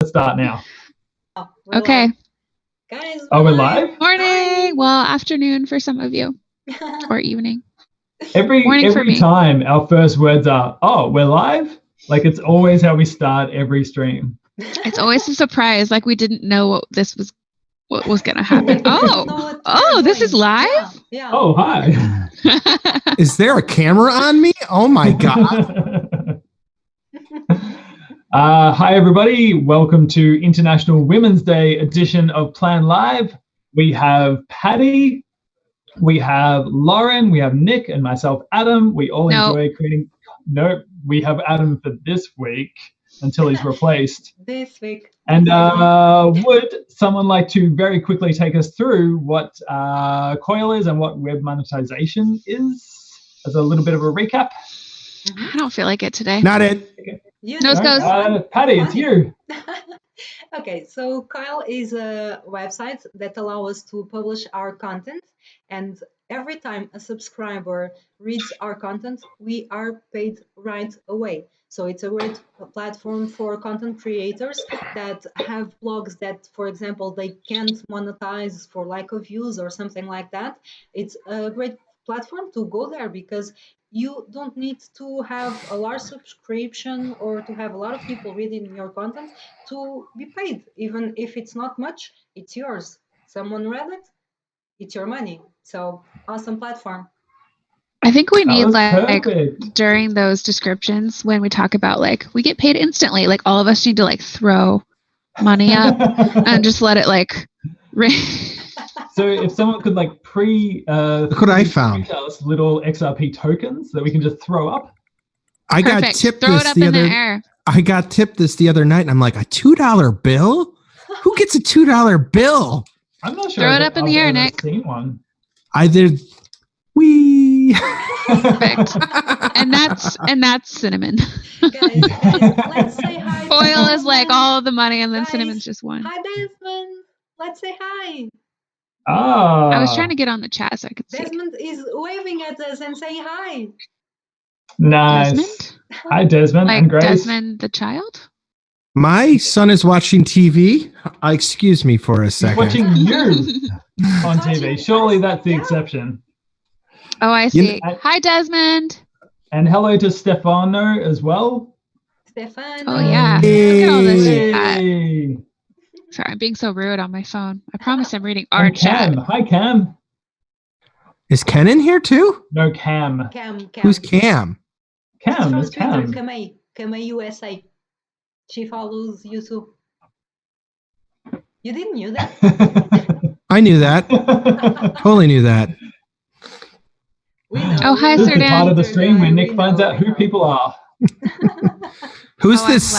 Let's start now. Okay. Live. Guys, We're live? Morning. Well, afternoon for some of you, or evening. Every time our first words are, we're live. Like it's always how we start every stream. It's always a surprise. Like we didn't know what was going to happen. This is live? Yeah. Oh, hi. Is there a camera on me? Oh my God. Hi, everybody. Welcome to International Women's Day edition of Plan Live. We have Patty, we have Lauren, we have Nick, and myself, Adam. We all enjoy creating... No, we have Adam for this week until he's replaced. This week. And would someone like to very quickly take us through what Coil is and what web monetization is as a little bit of a recap? I don't feel like it today. Not it. Okay. Nose goes. Patty, it's you. Okay, so Coil is a website that allows us to publish our content, and every time a subscriber reads our content, we are paid right away. So it's a great platform for content creators that have blogs that, for example, they can't monetize for lack of views or something like that. It's a great platform to go there because you don't need to have a large subscription or to have a lot of people reading your content to be paid. Even if it's not much, it's yours. Someone read it, it's your money. So awesome platform. I think we need perfect. During those descriptions when we talk about we get paid instantly, all of us need to throw money up and just let it ring. So if someone could look what I found. Us little XRP tokens that we can just throw up. I got tipped throw it up in the air. I got tipped this the other night and I'm like, a $2 bill? Who gets a $2 bill? I'm not sure. Throw it up in the air, Nick. Seen one. I did. Perfect. and that's cinnamon. Guys, let's say hi. Coil is all the money and then cinnamon's just one. Hi, Desmond. Let's say hi. I was trying to get on the chat so I could see. Desmond is waving at us and saying hi. Nice. Desmond? Hi, Desmond. And Grace. Desmond the child? My son is watching TV. Excuse me for a second. He's watching you on TV. Surely that's the exception. Oh, I see. Hi, Desmond. And hello to Stefano as well. Stefano. Oh, yeah. Hey. Look at all this. Sorry, I'm being so rude on my phone. I promise I'm reading our chat. Hi, Cam. Is Ken in here too? No, Cam. Cam. Who's Cam? Cam is Cam. Kamei USA. She follows you too. You didn't know that? I knew that. Totally knew that. Oh, hi, This Sir is Dan. part of the stream where Nick finds out who people are. Who's this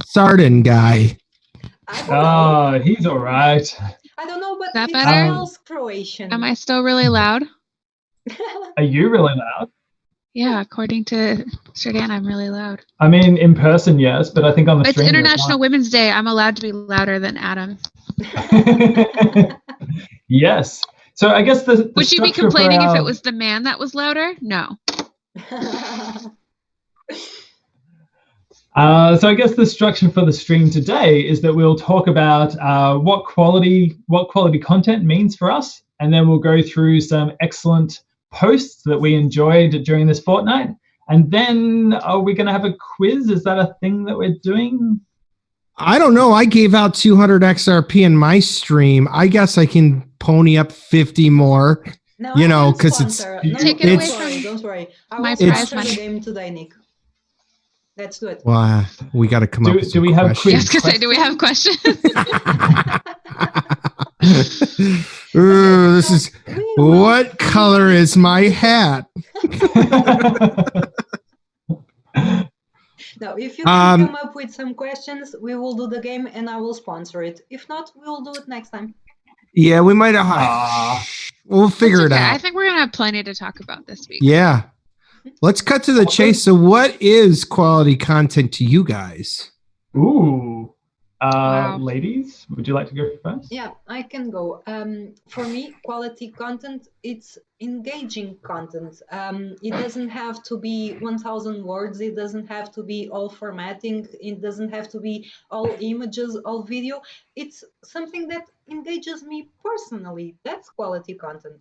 Sardin guy? He's all right. I don't know, but Is that he better? smells Croatian. Am I still really loud? Are you really loud? Yeah, according to Sir Dan, I'm really loud. I mean, in person, yes, but I think on the It's stream... International Women's Day. I'm allowed to be louder than Adam. Yes. So I guess the Would you be complaining if it was the man that was louder? No. So I guess the structure for the stream today is that we'll talk about what quality content means for us, and then we'll go through some excellent posts that we enjoyed during this fortnight. And then are we going to have a quiz? Is that a thing that we're doing? I don't know. I gave out 200 XRP in my stream. I guess I can pony up 50 more. No, because it's... Take it away from me. Don't worry. I My will prize sponsor money. the game today, Nick. Let's do it. Well, we got to come up with some do we have questions. Yes, do we have questions? This is... What color is my hat? Now, if you can come up with some questions, we will do the game and I will sponsor it. If not, we will do it next time. Yeah, we might have... We'll figure it out. I think we're going to have plenty to talk about this week. Yeah. Let's cut to the chase. So what is quality content to you guys? Ooh. Wow. Ladies, would you like to go first? Yeah, I can go. For me, quality content, it's engaging content. It doesn't have to be 1,000 words. It doesn't have to be all formatting. It doesn't have to be all images, all video. It's something that engages me personally. That's quality content.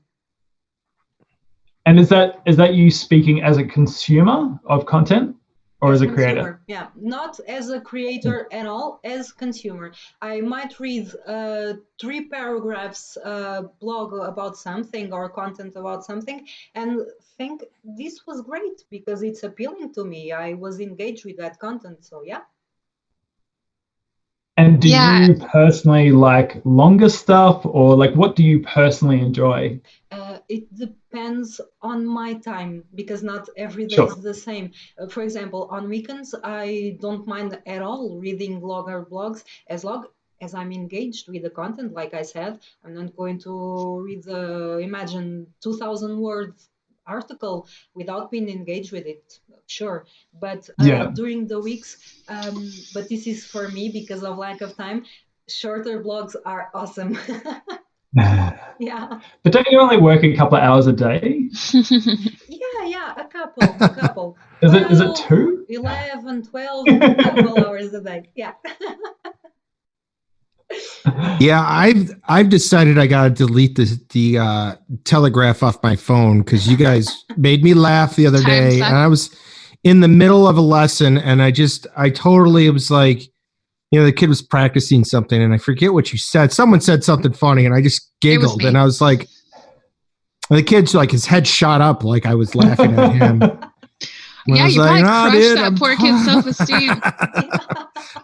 And is that you speaking as a consumer of content or as a creator? Consumer, yeah, not as a creator at all, as consumer. I might read 3 paragraphs blog about something or content about something and think this was great because it's appealing to me. I was engaged with that content, so yeah. And do Yeah. you personally like longer stuff, or like what do you personally enjoy? It depends on my time because not every day Sure. is the same. For example, on weekends, I don't mind at all reading blogger blogs as long as I'm engaged with the content. Like I said, I'm not going to read imagine 2,000 words article without being engaged with it. Sure, but Yeah. during the weeks, but this is for me because of lack of time. Shorter blogs are awesome. Yeah. But don't you only work a couple of hours a day? Yeah, a couple. Is it 12, 2? 11, 12, couple hours a day. Yeah. Yeah, I've decided I gotta delete the telegraph off my phone because you guys made me laugh the other Time day, suck. and I was in the middle of a lesson, and I totally was like, the kid was practicing something, and I forget what you said. Someone said something funny, and I just giggled, me. and I was like, the kid's like his head shot up like I was laughing at him. Yeah, you probably crushed dude, that poor kid's self-esteem.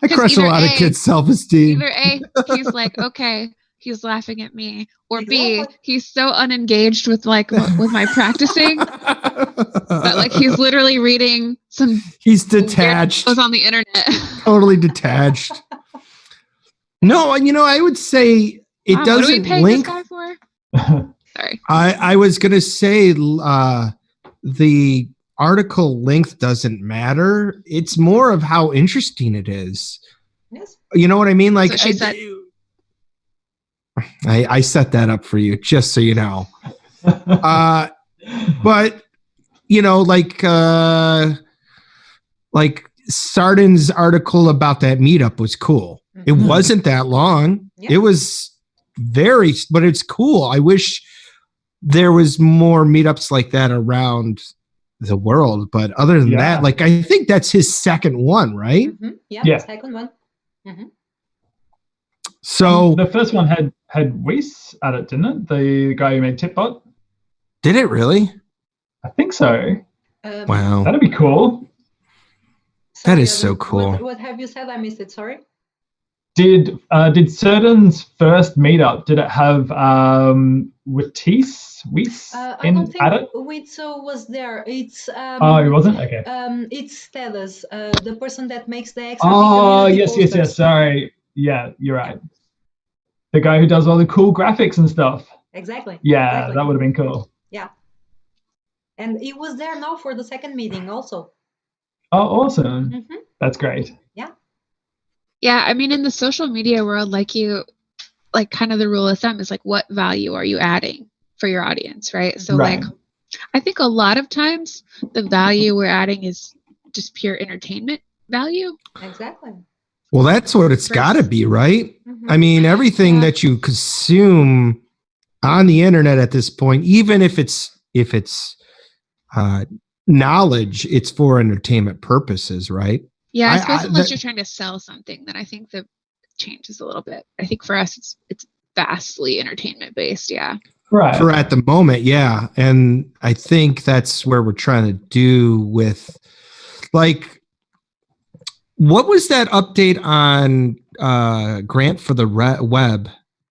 I crushed a lot of kids' self-esteem. Either A, he's like, okay, he's laughing at me, or B, Exactly. he's so unengaged with with my practicing that like he's literally reading some He's detached. was on the internet. Totally detached. No, I would say it Mom, doesn't what are we paying link. this guy for? Sorry. I was gonna say the article length doesn't matter. It's more of how interesting it is. Yes. You know what I mean? Like So she said. I set that up for you, just so you know. But like Sardin's article about that meetup was cool. It wasn't that long. Yeah. It was but it's cool. I wish there was more meetups like that around the world. But other than that, like I think that's his second one, right? Mm-hmm. Yeah, second one. Mm-hmm. So the first one had Weiss at it, didn't it? The guy who made Tipbot. Did it really? I think so. Wow, that'd be cool. That is so cool. What have you said? I missed it. Sorry. Did Cerdan's first meetup? Did it have Weiss I don't think at it? Weiss was there. It's Oh, he wasn't. Okay. It's Status, the person that makes the XRP Oh, community yes. posters. Sorry. Yeah, you're right. The guy who does all the cool graphics and stuff. Exactly. Yeah, exactly. that would have been cool. Yeah. And he was there now for the second meeting also. Oh, awesome. Mm-hmm. That's great. Yeah. Yeah, I mean, in the social media world, like kind of the rule of thumb is like, what value are you adding for your audience, right? So Right. like, I think a lot of times the value we're adding is just pure entertainment value. Exactly. Well, that's what it's got to be, right? Mm-hmm. I mean, everything that you consume on the internet at this point, even if it's knowledge, it's for entertainment purposes, right? Yeah, I suppose unless you're trying to sell something, then I think the changes a little bit. I think for us, it's vastly entertainment based. Yeah. Right. For at the moment, yeah. And I think that's where we're trying to do with, like, what was that update on Grant for the web?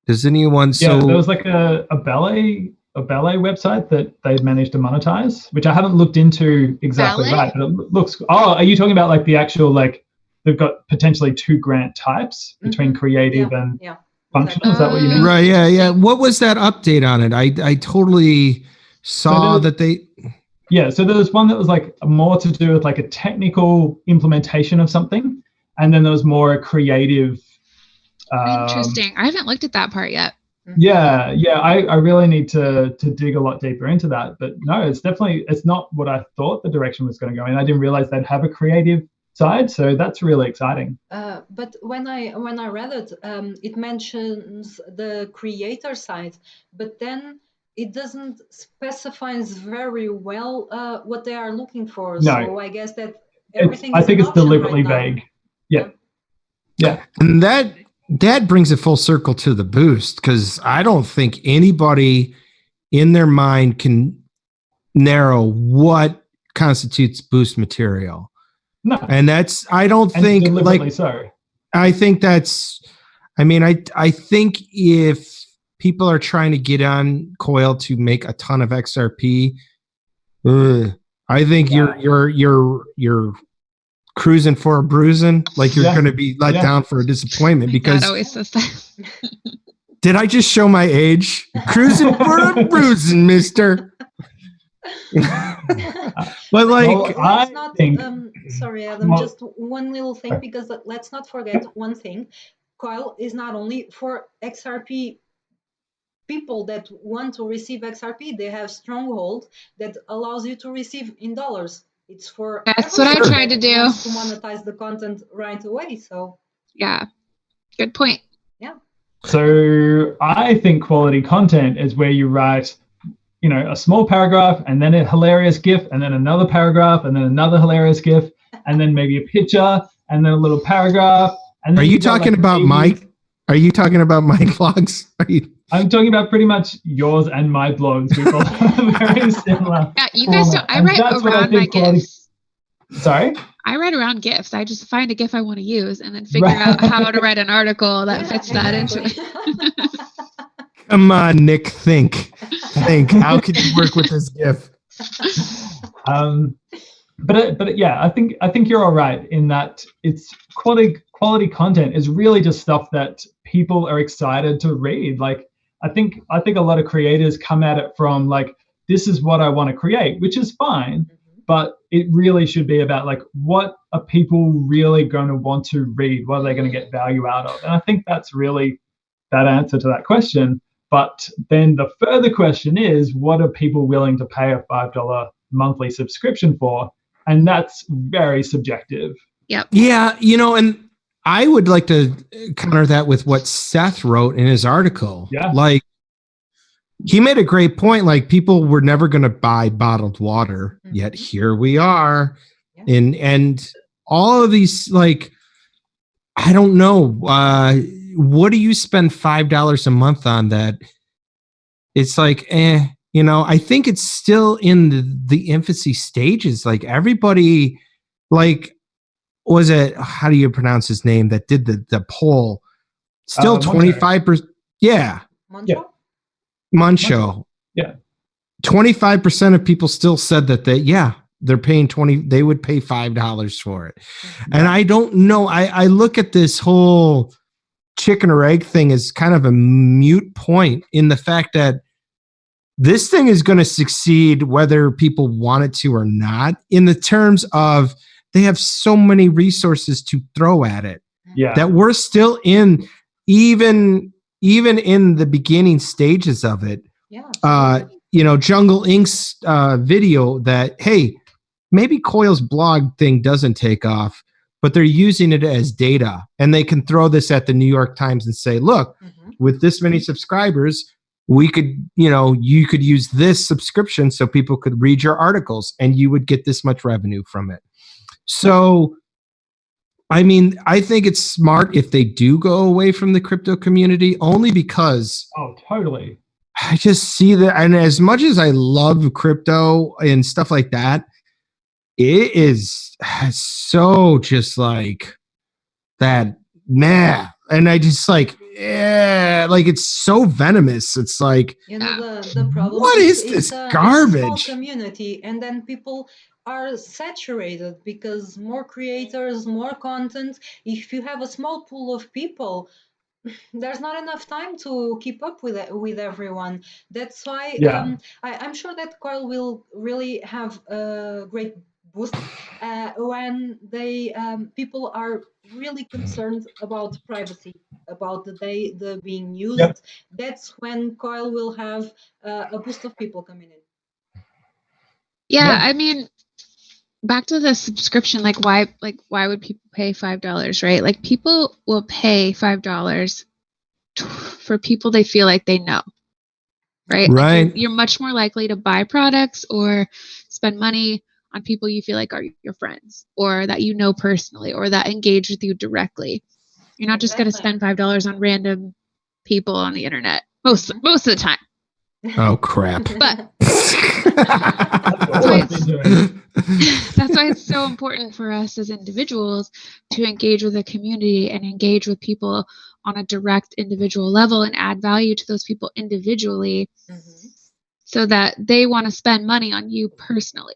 Does anyone? Yeah, there was like a ballet website that they'd managed to monetize, which I haven't looked into exactly Ballet? right, but it looks. Oh, are you talking about like the actual, like they've got potentially 2 grant types between creative and functional? Is that what you mean? Right. Yeah. What was that update on it? I totally saw that they. Yeah, so there was one that was like more to do with like a technical implementation of something, and then there was more a creative Interesting. I haven't looked at that part yet. Yeah, I really need to dig a lot deeper into that. But no, it's not what I thought the direction was going to go in. I didn't realize they'd have a creative side, so that's really exciting. But when I read it, it mentions the creator side, but then it doesn't specifies very well what they are looking for. No. So I guess that everything I is think an it's option deliberately right now. vague. Yeah. And that brings it full circle to the boost, because I don't think anybody in their mind can narrow what constitutes boost material. No. And that's, I don't think, deliberately like, so. I think that's, I mean, I think if people are trying to get on Coil to make a ton of XRP, I think you're cruising for a bruising, like you're going to be let down for a disappointment. Because Dad always says that. Did I just show my age? Cruising for a bruising, mister. But like, let's not, sorry, Adam, just one little thing, because let's not forget one thing. Coil is not only for XRP people that want to receive XRP. They have Stronghold that allows you to receive in dollars. It's for that's what I tried to do. Wants to monetize the content right away. So yeah, good point. Yeah. So I think quality content is where you write, a small paragraph and then a hilarious GIF and then another paragraph and then another hilarious GIF and then maybe a picture and then a little paragraph. And then are you talking about Mike? Are you talking about my vlogs? I'm talking about pretty much yours and my blogs. We both are very similar. Yeah, you guys don't. I write around my GIFs. Sorry? I write around GIFs. I just find a GIF I want to use and then figure out how to write an article that fits that into it. Come on, Nick, think. How could you work with this GIF? But yeah, I think you're all right in that it's quality content is really just stuff that people are excited to read. Like I think a lot of creators come at it from like, this is what I want to create, which is fine, but it really should be about like, what are people really going to want to read? What are they going to get value out of? And I think that's really that answer to that question. But then the further question is, what are people willing to pay a $5 monthly subscription for? And that's very subjective. Yep. Yeah, and I would like to counter that with what Seth wrote in his article. Yeah. Like, he made a great point. Like, people were never going to buy bottled water, yet here we are. Yeah. And all of these, like, I don't know. What do you spend $5 a month on that? It's like, I think it's still in the infancy stages. Like everybody, like, was it, how do you pronounce his name that did the poll? Still 25%. Yeah. Moncho. Yeah. 25% of people still said that they're paying they would pay $5 for it. And I don't know. I look at this whole chicken or egg thing as kind of a mute point in the fact that this thing is going to succeed whether people want it to or not, in the terms of they have so many resources to throw at it that we're still in, even in the beginning stages of it. Jungle Inc.'s video that, hey, maybe Coil's blog thing doesn't take off, but they're using it as data, and they can throw this at the New York Times and say, look, with this many subscribers, we could, you could use this subscription so people could read your articles and you would get this much revenue from it. So, I mean, I think it's smart if they do go away from the crypto community, only because. Oh, totally. I just see that. And as much as I love crypto and stuff like that, it is so just like that, nah. And I just like, like it's so venomous. It's like, the problem. What is this garbage? It's a small community, and then people are saturated because more creators, more content. If you have a small pool of people, there's not enough time to keep up with everyone. That's why I'm sure that Coil will really have a great boost when they people are really concerned about privacy, about the being used. Yep. That's when Coil will have a boost of people coming in. Yeah, Yeah. I mean, back to the subscription, why would people pay $5, right? Like, people will pay $5 for people they feel like they know, right? Right. Like, you're much more likely to buy products or spend money on people you feel like are your friends, or that you know personally, or that engage with you directly. You're not just going to spend $5 on random people on the internet most of the time. Oh crap. But That's all I've been doing. that's why it's so important for us as individuals to engage with the community and engage with people on a direct individual level and add value to those people individually, so that they want to spend money on you personally.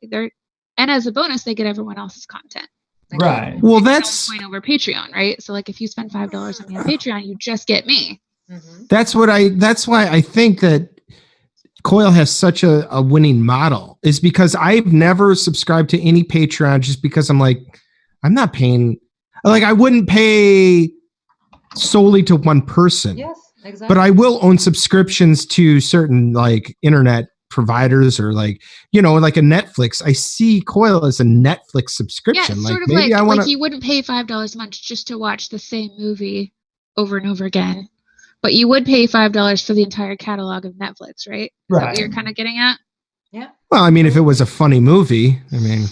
And as a bonus, they get everyone else's content. Right. Well, that's point over Patreon, right? So, like, if you spend $5 on me on Patreon, you just get me. that's why I think that Coil has such a winning model, is because I've never subscribed to any Patreon just because I'm like, I'm not paying, like, I wouldn't pay solely to one person. Yes, exactly. But I will own subscriptions to certain like internet providers, or like, like a Netflix. I see Coil as a Netflix subscription. Yeah, it's like sort of maybe I want like you wouldn't pay $5 a month just to watch the same movie over and over again. But you would pay $5 for the entire catalog of Netflix, right? Is that what you're kind of getting at? Yeah. Well, I mean, if it was a funny movie, I mean,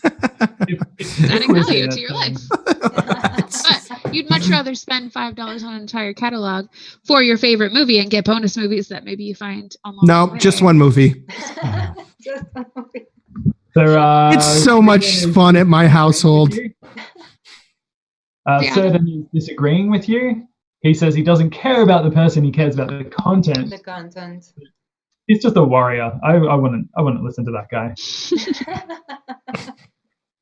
adding value to your life. But you'd much rather spend $5 on an entire catalog for your favorite movie and get bonus movies that maybe you find along the way. just one movie. Just one movie. So, It's so much fun at my household. Certain is disagreeing with you. He says he doesn't care about the person; he cares about the content. The content. He's just a warrior. I wouldn't listen to that guy.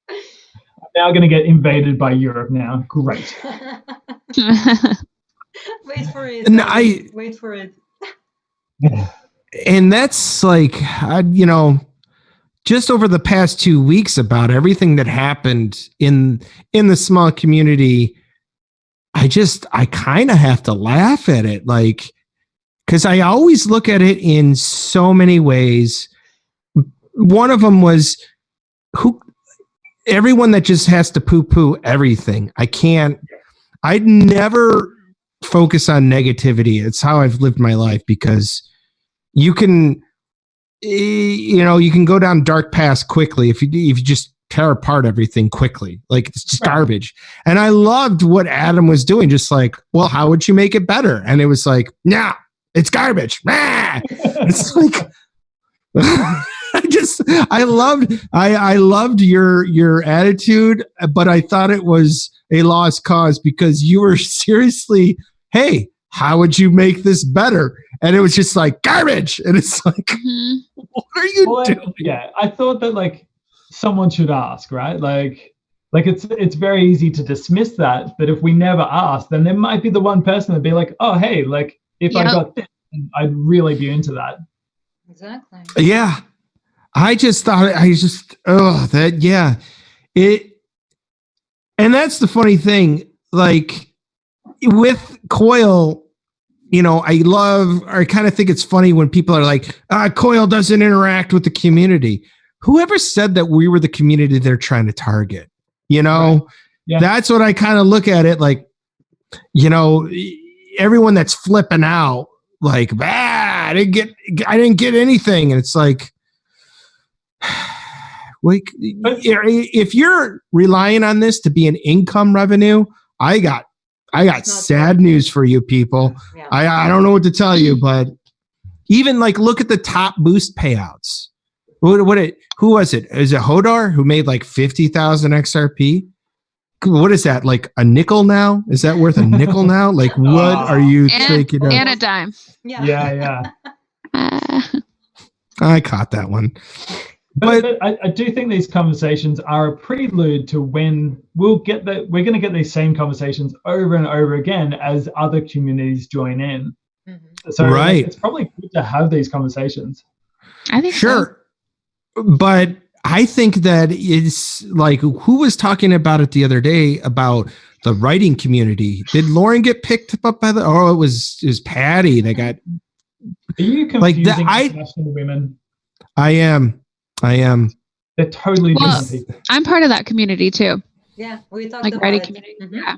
I'm now going to get invaded by Europe now. Great. Wait for it. And wait for it. And that's like, just over the past 2 weeks, about everything that happened in the small community, I kind of have to laugh at it, like, because I always look at it in so many ways. One of them was everyone that just has to poo-poo everything. I'd never focus on negativity. It's how I've lived my life, because you can go down dark paths quickly if you just tear apart everything quickly. Like, it's just garbage. And I loved what Adam was doing. Just like, well, how would you make it better? And it was like, nah, it's garbage. It's like, I loved your attitude, but I thought it was a lost cause, because you were seriously, hey, how would you make this better? And it was just like garbage. And it's like, what are you doing? Yeah, I thought that, like, someone should ask, right? Like it's very easy to dismiss that, but if we never ask, then there might be the one person that'd be like, oh, hey, like, if I got this, I'd really be into that. Exactly. Yeah. I just thought, and that's the funny thing, like, with Coil, I kind of think it's funny when people are like, Coil doesn't interact with the community. Whoever said that we were the community they're trying to target? Right. Yeah. That's what I kind of look at it like, everyone that's flipping out, like, I didn't get anything. And it's like, if you're relying on this to be an income revenue, I got sad news for you people. Yeah. I don't know what to tell you, but even like, look at the top boost payouts. Who was it? Is it Hodar who made like 50,000 XRP? What is that? Like a nickel now? Is that worth a nickel now? Like, what are you thinking of? And a dime. Yeah. I caught that one. But I do think these conversations are a prelude to when we're going to get these same conversations over and over again as other communities join in. So it's probably good to have these conversations. I think sure. So. But I think that it's like, who was talking about it the other day about the writing community? Did Lauren get picked up by the? Oh, it was Patty that got. Are you confusing international women? I am. They're totally different people. I'm part of that community too. Yeah, we talked like about writing it. community. Yeah.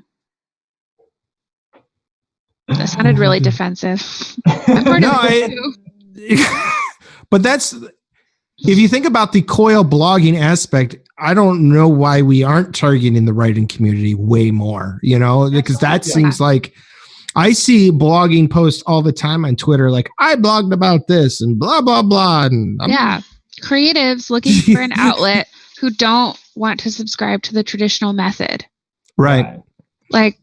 That sounded really defensive. I'm part of it too. But that's, if you think about the Coil blogging aspect, I don't know why we aren't targeting the writing community way more, because that seems like, I see blogging posts all the time on Twitter, like, I blogged about this and blah, blah, blah. And creatives looking for an outlet who don't want to subscribe to the traditional method. Right. Like,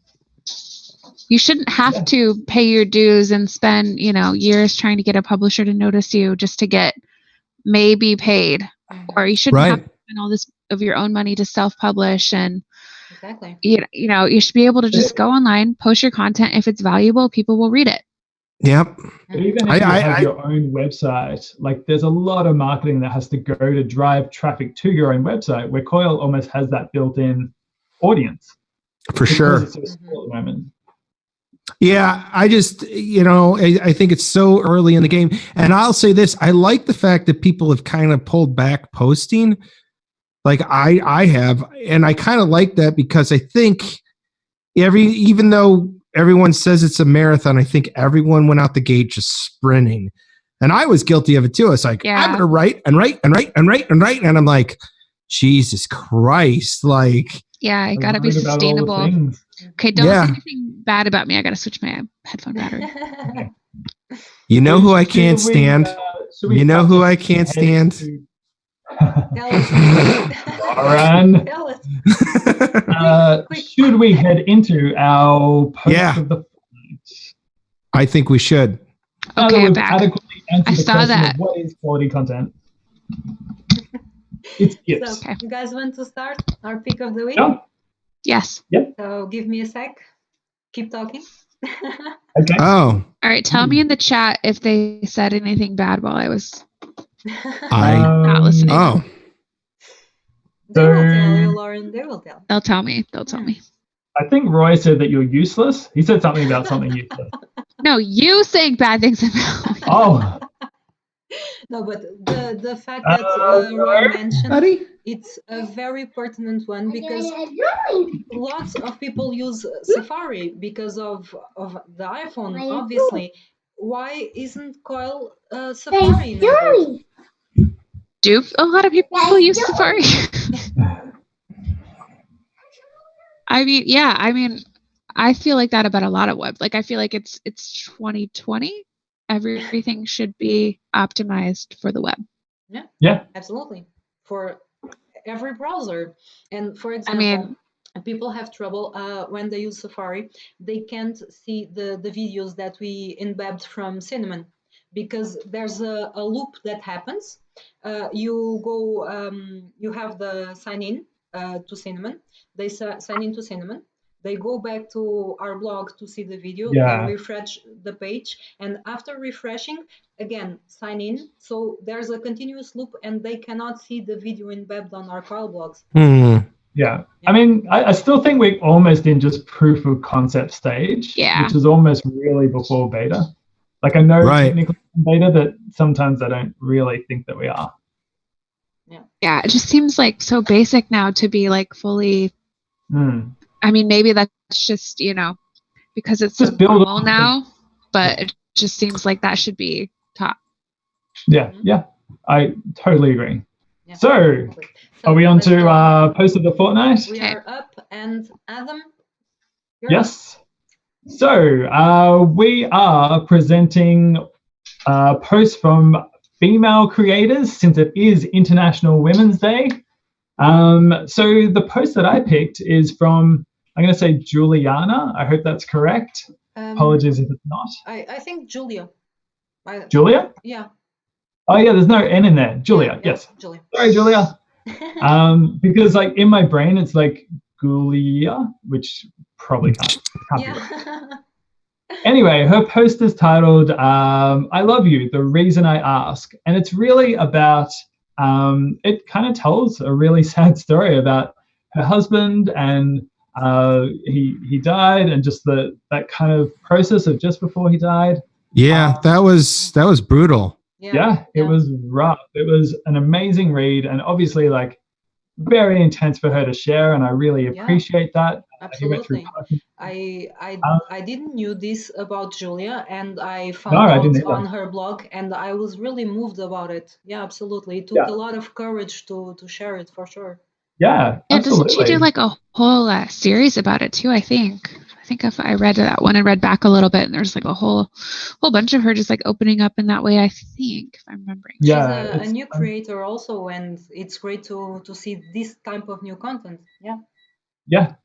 you shouldn't have to pay your dues and spend, years trying to get a publisher to notice you just to get maybe paid. Or you shouldn't have to spend all this of your own money to self-publish. And exactly, you should be able to just go online, post your content. If it's valuable, people will read it. Yep. But even if you have your own website, like, there's a lot of marketing that has to go to drive traffic to your own website, where Coil almost has that built-in audience. For sure. It's so small at the moment. Yeah, I just, I think it's so early in the game. And I'll say this, I like the fact that people have kind of pulled back posting. Like I have, and I kind of like that, because I think even though everyone says it's a marathon, I think everyone went out the gate just sprinting. And I was guilty of it too. It's like, I'm going to write and write and write and write and write. And I'm like, Jesus Christ. Like, yeah, I got to be sustainable. Okay, don't say anything bad about me. I got to switch my headphone battery. You know who I can't stand? You know who I can't stand? Lauren. Should we head into our post of the fortnight? I think we should. Okay, I'm back. I saw that. What is quality content? It's gifts. So, you guys want to start our pick of the week? Yeah. Yes. Yep. So give me a sec. Keep talking. Okay. Oh. All right. Tell me in the chat if they said anything bad while I was not listening. Oh. They will tell you, Lauren. They will tell. They'll tell me. They'll tell me. I think Roy said that you're useless. He said something about something useless. No, you saying bad things about me. Oh. No, but the fact that Roy mentioned, it's a very pertinent one, because lots of people use Safari because of the iPhone, obviously. Why isn't Coil Safari enabled? Do a lot of people use Safari? I mean, I feel like that about a lot of web. Like, I feel like it's 2020. Everything should be optimized for the web. Yeah, absolutely. For every browser. And for example, people have trouble when they use Safari. They can't see the videos that we embedded from Cinnamon, because there's a loop that happens. You go, you have the sign in to Cinnamon. They sign into Cinnamon. They go back to our blog to see the video, then refresh the page, and after refreshing, again, sign in. So there's a continuous loop, and they cannot see the video embedded on our Coil blogs. Yeah. I mean, I still think we're almost in just proof of concept stage, which is almost really before beta. Like, I know technically in beta, but sometimes I don't really think that we are. Yeah, it just seems like so basic now to be like fully... I mean, maybe that's just, because it's just normal now, but it just seems like that should be top. Yeah, I totally agree. Yeah. So, are we on to post of the fortnight? We are up, and Adam? Yes. Up. So, we are presenting posts from female creators, since it is International Women's Day. So the post that I picked is from, I'm going to say Juliana. I hope that's correct. Apologies if it's not. I think Julia. Julia? Yeah. Oh, yeah, there's no N in there. Julia, yes. Julia. Sorry, Julia. Because, like, in my brain, it's like Gulia, which probably can't be right. Anyway, her post is titled, I Love You, The Reason I Ask. And it's really about it kind of tells a really sad story about her husband, and he died, and just that kind of process of just before he died. Yeah, that was brutal. Yeah, it was rough. It was an amazing read, and obviously like very intense for her to share, and I really appreciate that. Absolutely. I didn't knew this about Julia, and I found out on her blog, and I was really moved about it. Yeah, absolutely. It took a lot of courage to share it, for sure. Yeah, absolutely. Doesn't she do like a whole series about it too? I think if I read that one and read back a little bit, and there's like a whole bunch of her just like opening up in that way. I think, if I'm remembering. Yeah, she's a new creator also, and it's great to see this type of new content. Yeah. Yeah.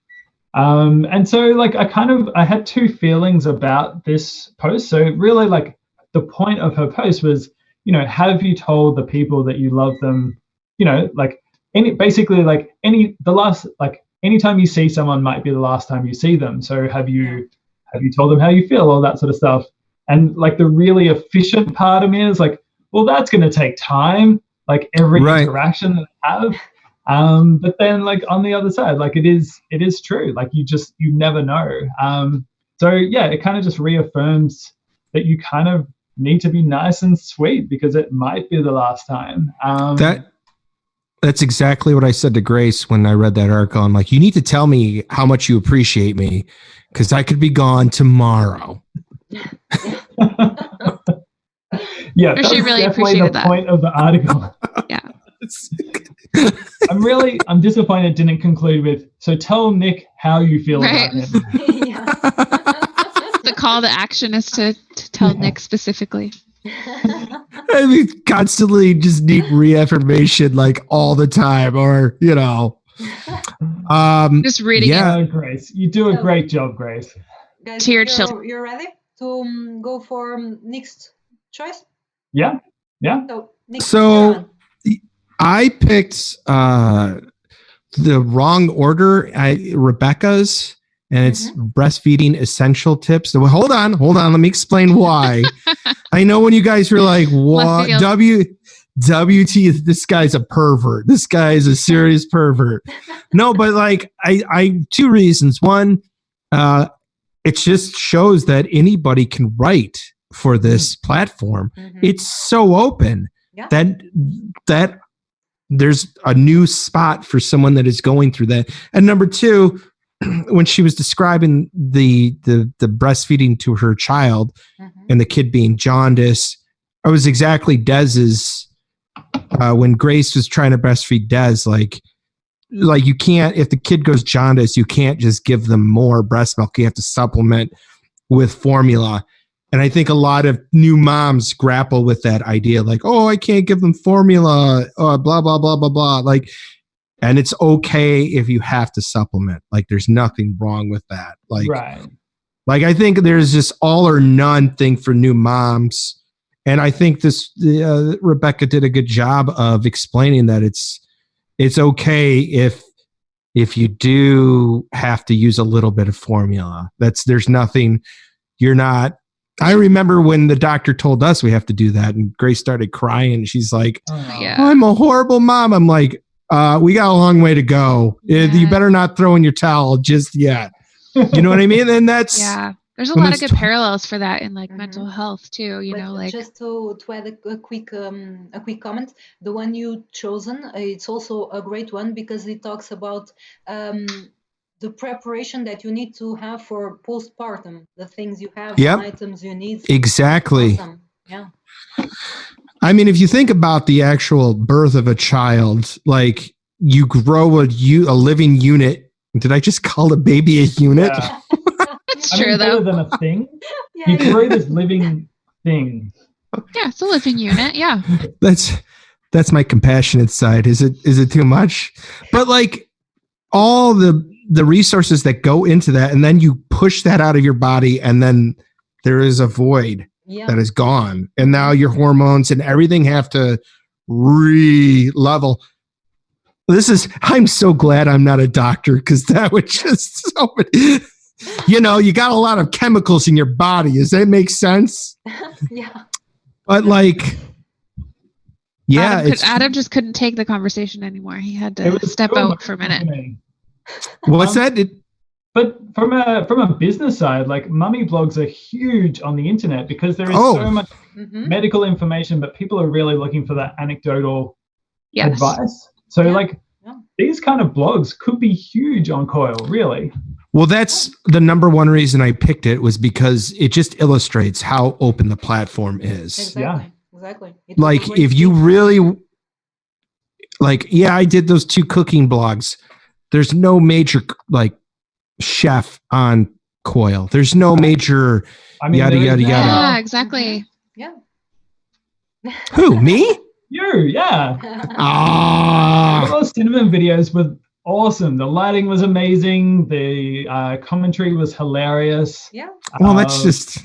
And so like I had two feelings about this post. So really like the point of her post was, have you told the people that you love them, like anytime you see someone might be the last time you see them. So have you told them how you feel, all that sort of stuff. And like the really efficient part of me is like, well, that's going to take time, like every interaction that I have. But then like on the other side, like it is true. Like you never know. So yeah, it kind of just reaffirms that you kind of need to be nice and sweet, because it might be the last time. That's exactly what I said to Grace when I read that article. I'm like, you need to tell me how much you appreciate me, because I could be gone tomorrow. Yeah, that was really definitely the point of the article. Yeah. I'm disappointed it didn't conclude with, so tell Nick how you feel about him. The call to action is to tell Nick specifically. I mean, constantly just need reaffirmation like all the time, or just reading it. Grace, you do a great job, Grace. Guys, you're ready to go for next choice? Yeah. So I picked the wrong order. Rebecca's, and it's breastfeeding essential tips. So hold on. Let me explain why. I know when you guys were like, what? WT, this guy's a pervert. This guy is a serious pervert. No, but like I two reasons. One, it just shows that anybody can write for this platform. It's so open that there's a new spot for someone that is going through that. And number two, when she was describing the breastfeeding to her child and the kid being jaundice, I was exactly Dez's when Grace was trying to breastfeed Dez, like you can't, if the kid goes jaundice, you can't just give them more breast milk. You have to supplement with formula. And I think a lot of new moms grapple with that idea, like, oh, I can't give them formula, blah, blah, blah, blah, blah. Like, and it's okay if you have to supplement. Like, there's nothing wrong with that. Like, like I think there's this all or none thing for new moms. And I think Rebecca did a good job of explaining that it's okay if you do have to use a little bit of formula. There's nothing, you're not. I remember when the doctor told us we have to do that, and Grace started crying. She's like, I'm a horrible mom. I'm like, we got a long way to go. You better not throw in your towel just yet. You know what I mean? And that's there's a lot of good parallels for that in like mental health too. Like just to add a quick comment, the one you chosen, it's also a great one because it talks about the preparation that you need to have for postpartum, the things you have, the items you need. Exactly. Awesome. Yeah. I mean, if you think about the actual birth of a child, like you grow a living unit. Did I just call a baby a unit? Yeah. That's true, though. Better than a thing. You grow this living thing. Yeah, it's a living unit. Yeah. That's my compassionate side. Is it too much? But like all the resources that go into that, and then you push that out of your body, and then there is a void that is gone. And now your hormones and everything have to re-level. I'm so glad I'm not a doctor, because that would just you got a lot of chemicals in your body. Does that make sense? Yeah. But like Yeah, Adam just couldn't take the conversation anymore. He had to step out for a minute. What's that? But from a business side, like mummy blogs are huge on the internet because there is so much medical information, but people are really looking for that anecdotal advice. So these kind of blogs could be huge on Coil, really. Well, that's the number one reason I picked it, was because it just illustrates how open the platform is. Exactly. Like if you really I did those 2 cooking blogs. There's no major chef on Coil. There's no majar yada yada yada. Yeah, exactly. Yeah. Who, me? You, yeah. Those cinnamon videos were awesome. The lighting was amazing. The commentary was hilarious. Yeah. Well, that's just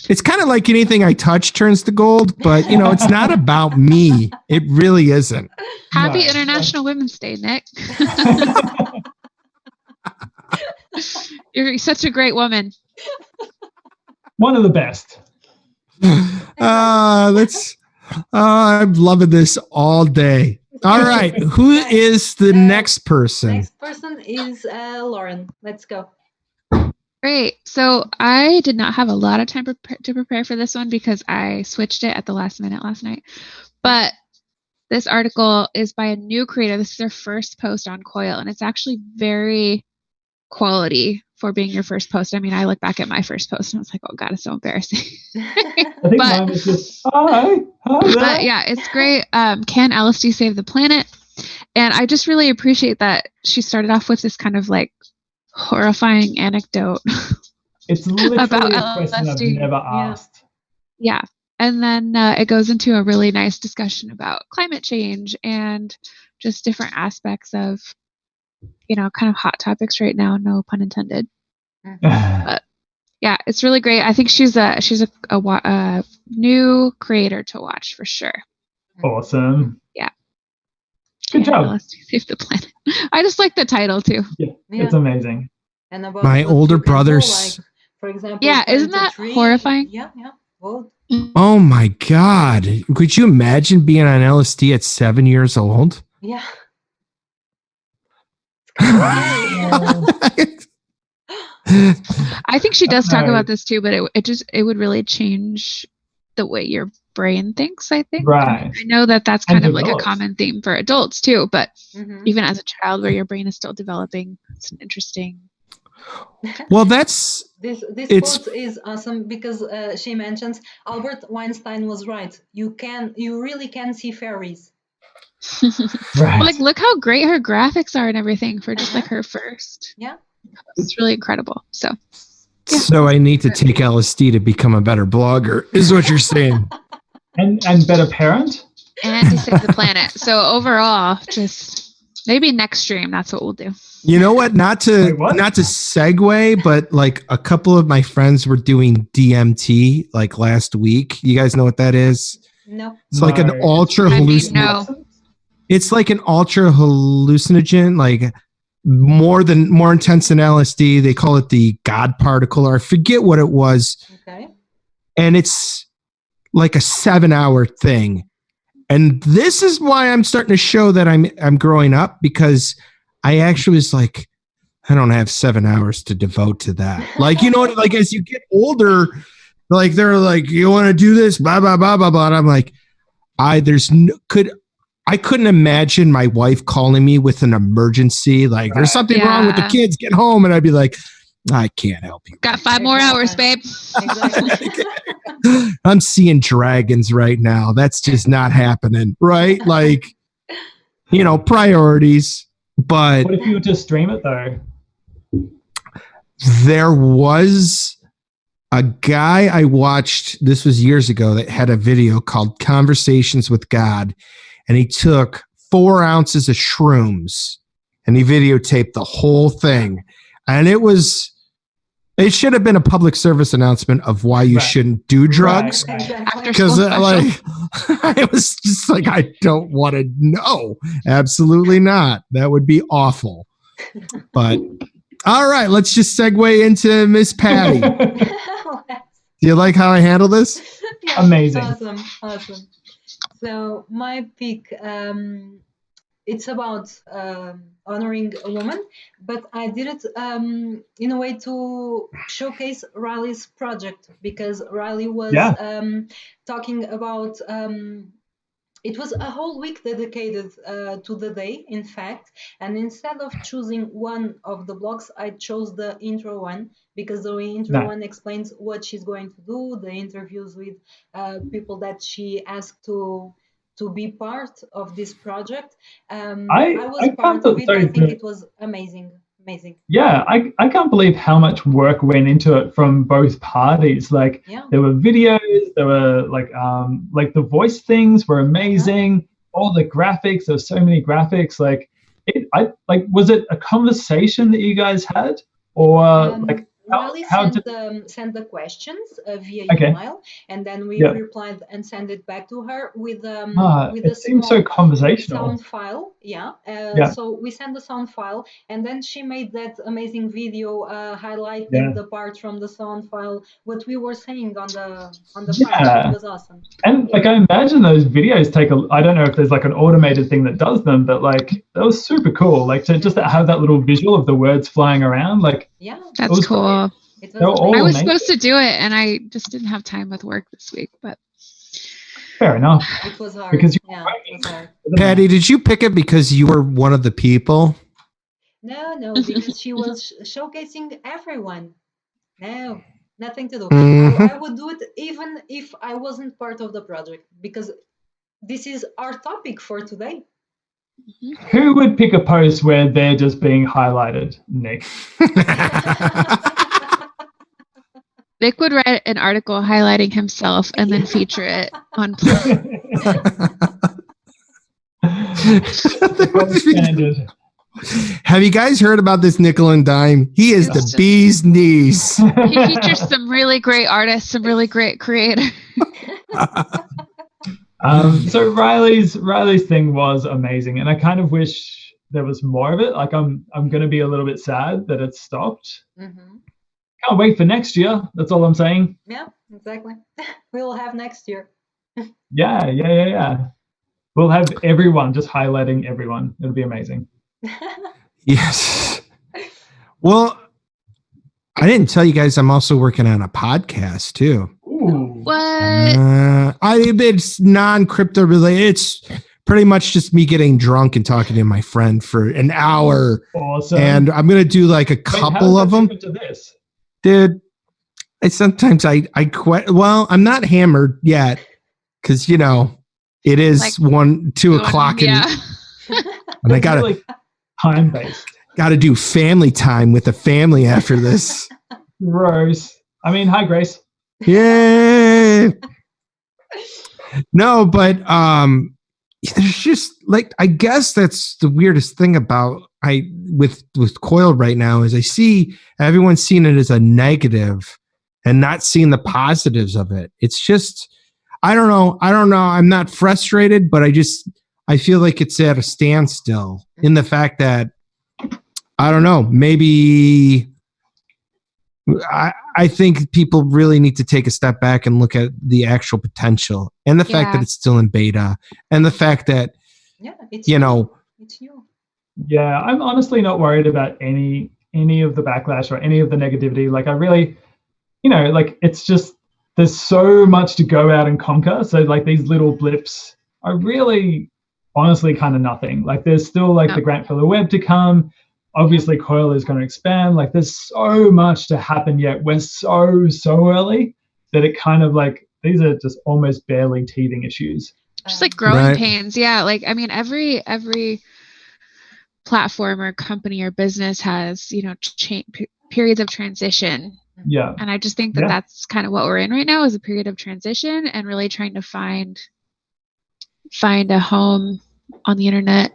It's kind of like anything I touch turns to gold, but it's not about me. It really isn't. Happy International Women's Day, Nick. You're such a great woman. One of the best. I'm loving this all day. All right. Who is the next person? Next person is Lauren. Let's go. Great. So I did not have a lot of time to prepare for this one because I switched it at the last minute last night. But this article is by a new creator. This is their first post on Coil, and it's actually very quality for being your first post. I mean, I look back at my first post and I was like, oh God, it's so embarrassing. I think mine was just, hi. But yeah, it's great. Can LSD save the planet? And I just really appreciate that she started off with this kind of horrifying anecdote. It's literally about a question I've never asked. Yeah. And then it goes into a really nice discussion about climate change and just different aspects of, kind of hot topics right now, no pun intended. But yeah, it's really great. I think she's a new creator to watch for sure. Awesome. Yeah. Good job. Save the planet. I just like the title too. Yeah. It's amazing. And about my older brothers. For example, yeah, isn't that horrifying? Yeah. Well, oh my God. Could you imagine being on LSD at 7 years old? Yeah. I think she does talk about this too, but it would really change the way your brain thinks, I think. Right. I know that's kind of like a common theme for adults too, but even as a child where your brain is still developing, it's an interesting. Well, this quote is awesome because she mentions Albert Weinstein was right. You really can see fairies. Right. Well, look how great her graphics are and everything for just her first. Yeah. It's really incredible. So. Yeah. So I need to take LSD to become a better blogger, is what you're saying. and better parent. And to save the planet. So overall, just maybe next stream, that's what we'll do. You know what? Not to segue, but a couple of my friends were doing DMT last week. You guys know what that is? No. It's like an ultra hallucinogen. No. It's like an ultra hallucinogen, more intense than LSD. They call it the God particle, or I forget what it was. Okay. And it's like a 7-hour thing. And this is why I'm starting to show that I'm growing up, because I actually was I don't have 7 hours to devote to that. As you get older, they're you want to do this, blah, blah, blah, blah, blah. And I'm I couldn't imagine my wife calling me with an emergency. There's something wrong with the kids, get home. And I'd be like, I can't help you. Got 5 more hours, babe. Exactly. I'm seeing dragons right now. That's just not happening. Right. Priorities. But what if you were to stream it though? There was a guy I watched, this was years ago, that had a video called Conversations with God. And he took 4 ounces of shrooms and he videotaped the whole thing. And it should have been a public service announcement of why you shouldn't do drugs. Because I was just I don't want to know. Absolutely not. That would be awful. But all right, let's just segue into Miss Patty. Do you like how I handle this? Yeah, amazing. Awesome. So my pick, it's about honoring a woman, but I did it in a way to showcase Riley's project, because Riley was Yeah. talking about. It was a whole week dedicated to the day, in fact. And instead of choosing one of the blocks, I chose the intro one, because the intro No. one explains what she's going to do, the interviews with people that she asked to be part of this project. I was part of it. I think it was amazing. Amazing. Yeah, I can't believe how much work went into it from both parties. Like there were videos, there were like the voice things were amazing. All the graphics, there were so many graphics. Like was it a conversation that you guys had, or like Riley how sent the questions via Okay. email, and then we replied and sent it back to her with it a seems so small conversational. sound file. So we sent the sound file, and then she made that amazing video highlighting the part from the sound file, what we were saying on the front. It was awesome. And like I imagine those videos take I don't know if there's like an automated thing that does them, but like that was super cool. Like to just have that little visual of the words flying around, like that's cool. I was supposed to do it, and I just didn't have time with work this week. But fair enough. It was hard. Because it was hard. Patty, did you pick it because you were one of the people? No, because she was showcasing everyone. No, nothing to do. I would do it even if I wasn't part of the project, because this is our topic for today. Who would pick a post where they're just being highlighted, Nick? Nick would write an article highlighting himself and then feature it on Have you guys heard about this Nickel&Dime? He is the bee's knees. He features some really great artists, some really great creators. So Riley's thing was amazing, and I kind of wish there was more of it. Like I'm going to be a little bit sad that it stopped. Can't wait for next year. That's all I'm saying. Yeah, exactly. We will have next year. Yeah. We'll have everyone just highlighting everyone. It'll be amazing. Yes. Well, I didn't tell you guys I'm also working on a podcast too. Ooh. What? It's non-crypto related. It's pretty much just me getting drunk and talking to my friend for an hour. Awesome. And I'm gonna do like a couple of them. To this? Dude, sometimes I quit. Well, I'm not hammered yet because it is Like 2 o'clock and I gotta like time-based. Gotta do family time with the family after this. Gross. I mean, hi Grace. Yeah. No, but there's just like, I guess that's the weirdest thing about with Coil right now is I see everyone seeing it as a negative and not seeing the positives of it. It's just, I don't know. I'm not frustrated, but I feel like it's at a standstill in the fact that, I don't know, maybe I think people really need to take a step back and look at the actual potential and the fact that it's still in beta and the fact that, it's new. Yeah, I'm honestly not worried about any of the backlash or any of the negativity. Like I really, like it's just, there's so much to go out and conquer. So like these little blips are really honestly kind of nothing. Like there's still like the grant for the web to come. Obviously Coil is going to expand. Like there's so much to happen yet. We're so early that it kind of like, these are just almost barely teething issues. Just like growing pains. Yeah. Like, I mean, every platform or company or business has, periods of transition. Yeah. And I just think that that's kind of what we're in right now, is a period of transition and really trying to find a home on the internet.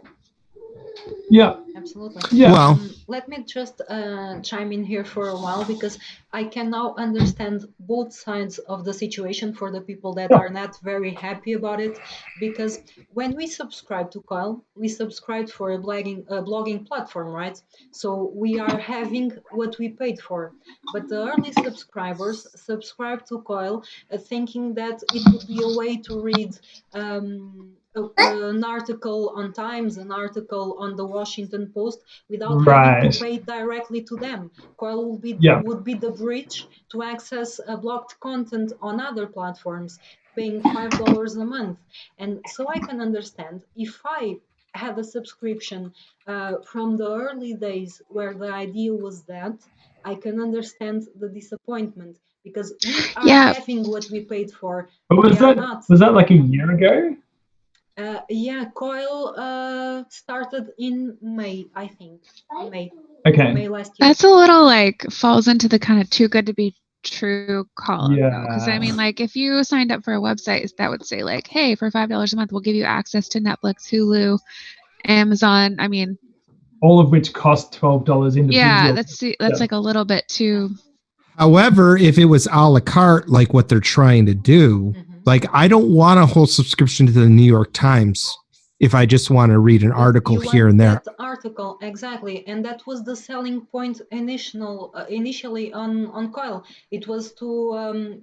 Yeah. Absolutely. Yeah. Well, Let me just chime in here for a while, because I can now understand both sides of the situation for the people that Yeah. are not very happy about it. Because when we subscribe to Coil, we subscribe for a blogging platform, right? So we are having what we paid for. But the early subscribers subscribe to Coil thinking that it would be a way to read an article on Times, an article on the Washington Post, without having to Right. pay directly to them. Coil Yeah. would be the bridge to access blocked content on other platforms, paying $5 a month. And so I can understand if I had a subscription from the early days where the idea was that, I can understand the disappointment, because we are Yeah, having what we paid for. But They are not. was that like a year ago? Yeah, Coil started in May, I think. May Okay. last year. that's a little like falls into the kind of too good to be true column. Because I mean, Yeah. like if you signed up for a website that would say like, hey, for $5 a month, we'll give you access to Netflix, Hulu, Amazon. I mean, All of which cost $12 yeah, individual. that's Yeah. like a little bit too. however, if it was a la carte, like what they're trying to do, like I don't want a whole subscription to the New York Times if I just want to read an But article you here want and there. that article, exactly, and that was the selling point initially on Coil. It was to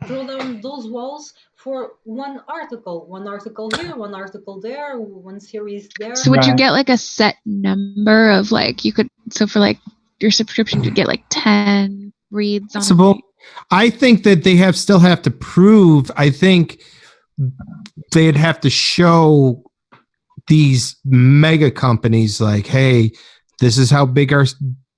throw down those walls for one article here, one article there, one series there. So would you Right. get like a set number of like you could? So for like your subscription, you'd get like 10 reads on a Possible. night. I think that they still have to prove. I think they'd have to show these mega companies like, hey, this is how big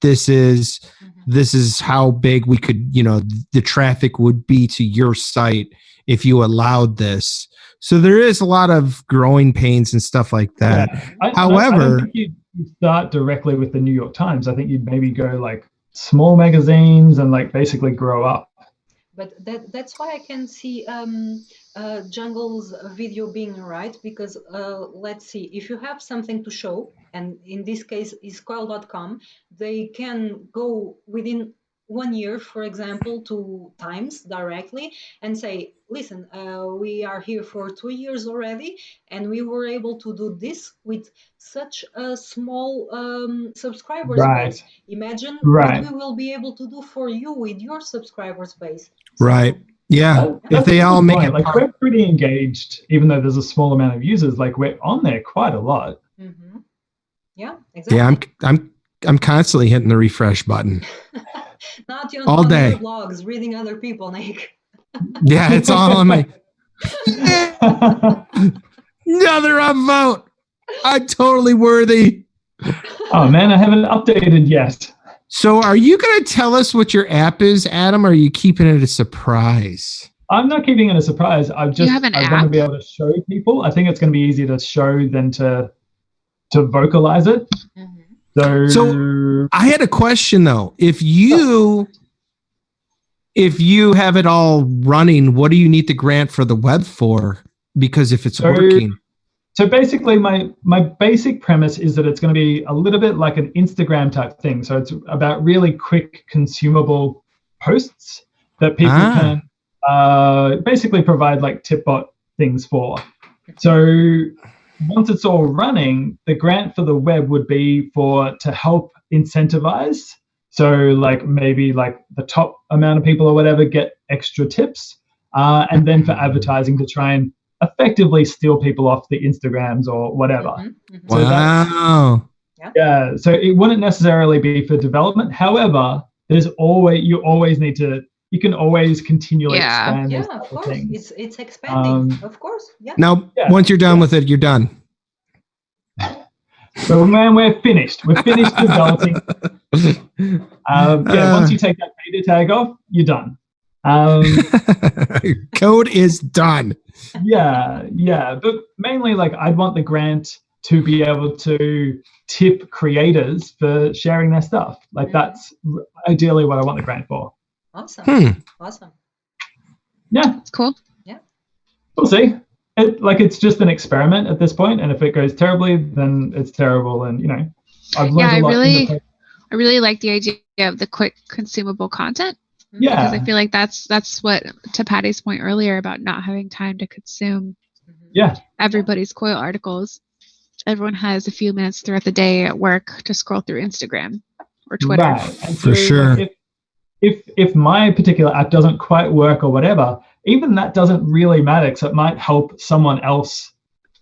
this is. This is how big we could, the traffic would be to your site if you allowed this. So there is a lot of growing pains and stuff like that. Yeah. I However, don't think you'd start directly with the New York Times. I think you'd maybe go like small magazines and like basically grow up. But that's why I can see Jungle's video being right, because let's see, if you have something to show, and in this case is coil.com, they can go within 1 year, for example, to Times directly and say, listen, we are here for 2 years already, and we were able to do this with such a small subscribers Right. base. Imagine Right. what we will be able to do for you with your subscribers base. right. Yeah. If That's they a all good make point. it Like we're pretty engaged, even though there's a small amount of users. Like we're on there quite a lot. Mm-hmm. Yeah, exactly. Yeah, I'm constantly hitting the refresh button. Not all on day. your blogs, reading other people, Nick. Yeah, it's all on my another upvote. I'm totally worthy. Oh man, I haven't updated yet. So are you going to tell us what your app is, Adam, or are you keeping it a surprise? I'm not keeping it a surprise. I want to be able to show people. I think it's going to be easier to show than to vocalize it. Mm-hmm. So I had a question though. If you have it all running, what do you need the grant for the web for? Because if it's working. So basically my basic premise is that it's going to be a little bit like an Instagram type thing. So it's about really quick consumable posts that people can basically provide like tipbot things for. So once it's all running, the grant for the web would be to help incentivize. So like maybe like the top amount of people or whatever get extra tips, and then for advertising to try and effectively steal people off the Instagrams or whatever. Mm-hmm. Mm-hmm. So wow. Yeah. So it wouldn't necessarily be for development. However, you can always continually expand those of course. things. It's expanding, of course. Yeah. Now, once you're done with it, you're done. So man, we're finished. We're finished developing. Once you take that beta tag off, you're done. Code is done. Yeah. But mainly, like, I'd want the grant to be able to tip creators for sharing their stuff. Like, that's ideally what I want the grant for. Awesome. Awesome. Yeah. It's cool. Yeah. We'll see. It's just an experiment at this point, and if it goes terribly, then it's terrible, and I've learned a lot. I really like the idea of the quick consumable content. Yeah. Because I feel like that's what, to Patty's point earlier about not having time to consume everybody's Coil articles. Everyone has a few minutes throughout the day at work to scroll through Instagram or Twitter. Right. And for sure. Like, if my particular app doesn't quite work or whatever, even that doesn't really matter, because it might help someone else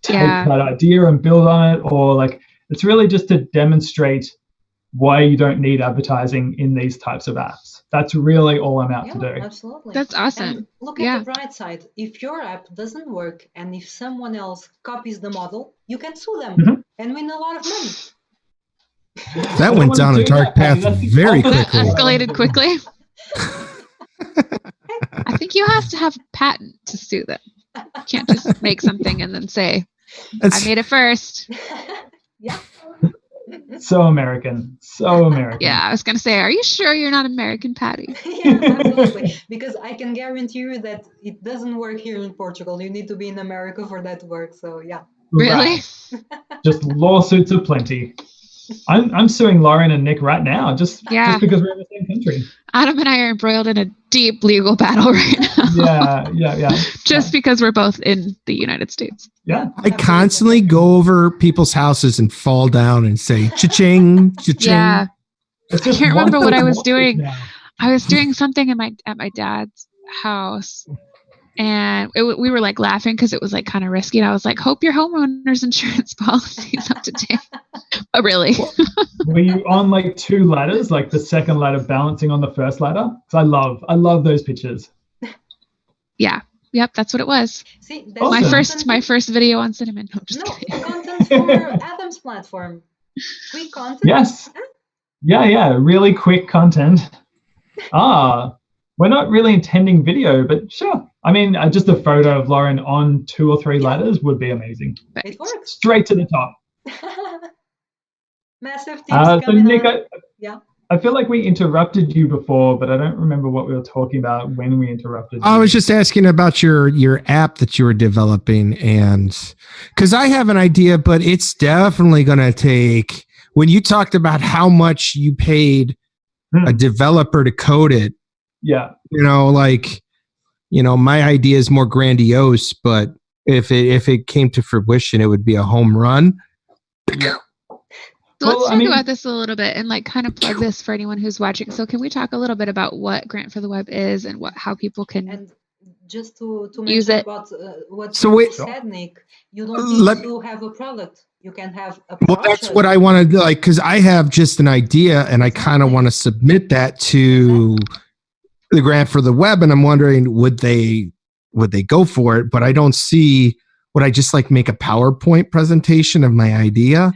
take that idea and build on it, or like it's really just to demonstrate why you don't need advertising in these types of apps. That's really all I'm out to do. Absolutely. That's awesome. And look at the bright side. If your app doesn't work and if someone else copies the model, you can sue them and win a lot of money. That went down a dark path very quickly. That escalated quickly. I think you have to have a patent to sue them. You can't just make something and then say, I made it first. Yeah. So American. Yeah, I was going to say, are you sure you're not American, Patty? Yeah, absolutely. Because I can guarantee you that it doesn't work here in Portugal. You need to be in America for that to work. So, yeah. Really? Just lawsuits aplenty. I'm suing Lauren and Nick right now, just because we're in the same country. Adam and I are embroiled in a deep legal battle right now. Yeah. Just because we're both in the United States. Yeah. I constantly go over people's houses and fall down and say, cha-ching, cha-ching. Yeah. I can't remember what I was doing. I was doing something at my dad's house. And we were like laughing because it was like kind of risky. And I was like, hope your homeowner's insurance policy is up to date. Oh, really? Were you on like two ladders, like the second ladder balancing on the first ladder? Because I love those pictures. Yeah. Yep. That's what it was. See, that's my first video on Cinnamon. No, just kidding. Content for Adam's platform. Quick content. Yes. Yeah. Really quick content. We're not really intending video, but sure. I mean, just a photo of Lauren on 2 or 3 ladders would be amazing. It works. Straight to the top. Massive tips coming Nick, on. I feel like we interrupted you before, but I don't remember what we were talking about when we interrupted you. I was just asking about your app that you were developing, and because I have an idea, but it's definitely going to take, when you talked about how much you paid a developer to code it. Yeah. My idea is more grandiose, but if it came to fruition, it would be a home run. Yeah. So let's talk about this a little bit and like kind of plug this for anyone who's watching. So can we talk a little bit about what Grant for the Web is and how people can and just to use mention it about what you said, Nick, you don't need to have a product. You can have a project. Well, that's what I want to do, because I have just an idea and I kind of want to submit that to the Grant for the Web, and I'm wondering would they go for it? But I don't see. Would I just like make a PowerPoint presentation of my idea?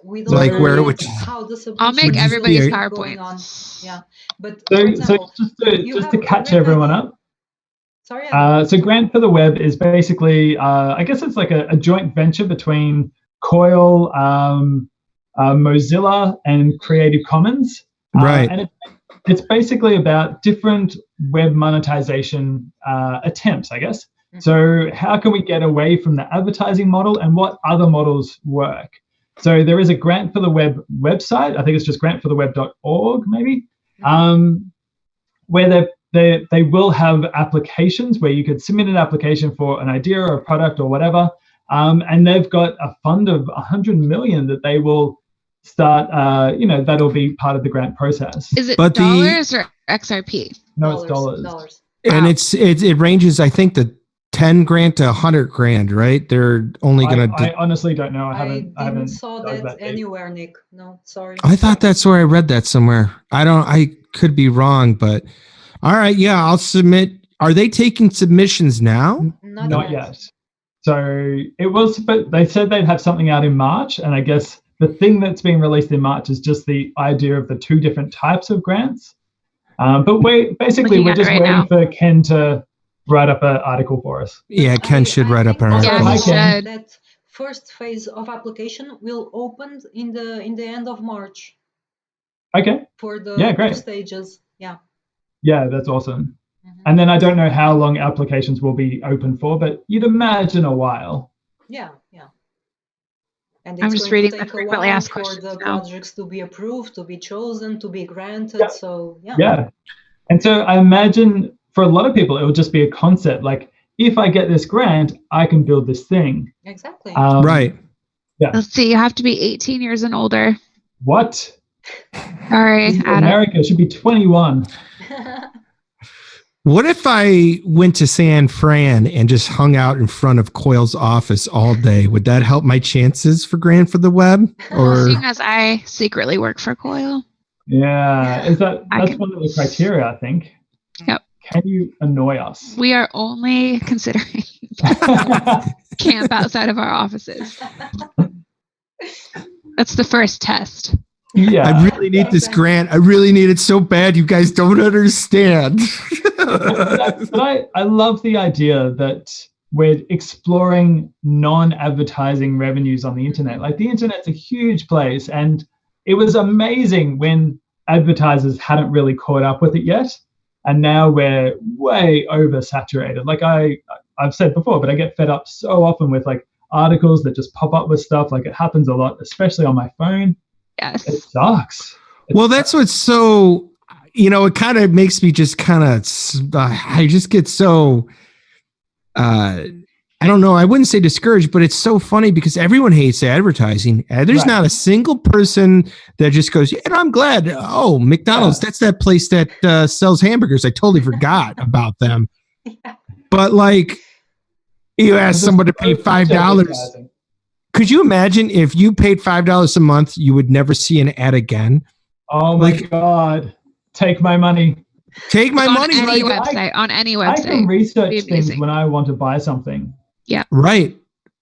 We don't know where it would. I'll make everybody's PowerPoint. Yeah, but so just to catch everyone up. Sorry. So Grant for the Web is basically, I guess it's like a joint venture between Coil, Mozilla, and Creative Commons. Right. And it's basically about different web monetization attempts, I guess. Mm-hmm. So how can we get away from the advertising model and what other models work? So there is a Grant for the Web website. I think it's just grantfortheweb.org, maybe, where they will have applications where you could submit an application for an idea or a product or whatever. And they've got a fund of 100 million that they will start, that'll be part of the grant process. Is it dollars or XRP? No, it's dollars. And it ranges, I think, the 10 grand to 100 grand, right? They're only going to. I honestly don't know. I haven't saw that anywhere, Nick. No, sorry. I thought that's where I read that somewhere. I could be wrong, but all right. Yeah, I'll submit. Are they taking submissions now? Not yet. So it was, but they said they'd have something out in March, and I guess the thing that's being released in March is just the idea of the 2 different types of grants. But we're just waiting for Ken to write up an article for us. Yeah, Ken should write up an article. Yeah, he should. That first phase of application will open in the end of March. Okay. For the great. stages. Yeah. Yeah, that's awesome. Mm-hmm. And then I don't know how long applications will be open for, but you'd imagine a while. Yeah. And I'm it's just going to reading the take a frequently while asked for questions the now. projects to be approved, to be chosen, to be granted. Yeah. So yeah. Yeah. And so I imagine for a lot of people, it will just be a concept like, if I get this grant, I can build this thing. Exactly. Right. Yeah. Let's see, you have to be 18 years and older. What? Sorry, This is Adam. America, it should be 21. What if I went to San Fran and just hung out in front of Coil's office all day? Would that help my chances for Grant for the Web? Or Seeing as I secretly work for Coil. Yeah. Is that's can- one of the criteria, I think. Yep. Can you annoy us? We are only considering camp outside of our offices. That's the first test. Yeah. I really need this grant. I really need it so bad. You guys don't understand. But I love the idea that we're exploring non-advertising revenues on the internet. Like, the internet's a huge place, and it was amazing when advertisers hadn't really caught up with it yet. And now we're way oversaturated. Like I've said before, but I get fed up so often with like articles that just pop up with stuff. Like, it happens a lot, especially on my phone. Yes. It sucks. Well, that's what's so, it kind of makes me just kind of, I just get so, I don't know. I wouldn't say discouraged, but it's so funny because everyone hates advertising. There's Right. not a single person that just goes, yeah, I'm glad. Oh, McDonald's, that's that place that sells hamburgers. I totally forgot about them. But like, you ask someone to pay $5. Could you imagine if you paid $5 a month, you would never see an ad again? Oh my God. Take my money. Take my money. On any website. On any I website. can research It'd be things amazing. when I want to buy something. Yeah. Right.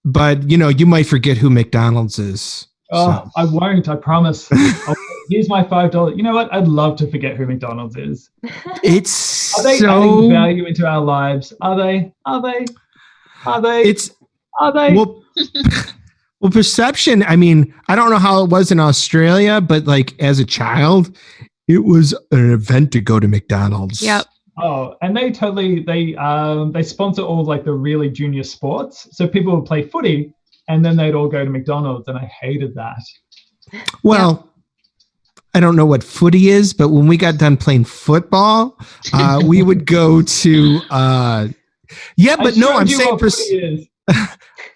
But, you might forget who McDonald's is. Oh, I won't. I promise. Here's my $5. You know what? I'd love to forget who McDonald's is. It's Are they so adding value into our lives? Are they? It's well, perception. I mean, I don't know how it was in Australia, but like as a child, it was an event to go to McDonald's. Yep. Oh, and they sponsor all like the really junior sports. So people would play footy and then they'd all go to McDonald's, and I hated that. Well, I don't know what footy is, but when we got done playing football, we would go to I'm saying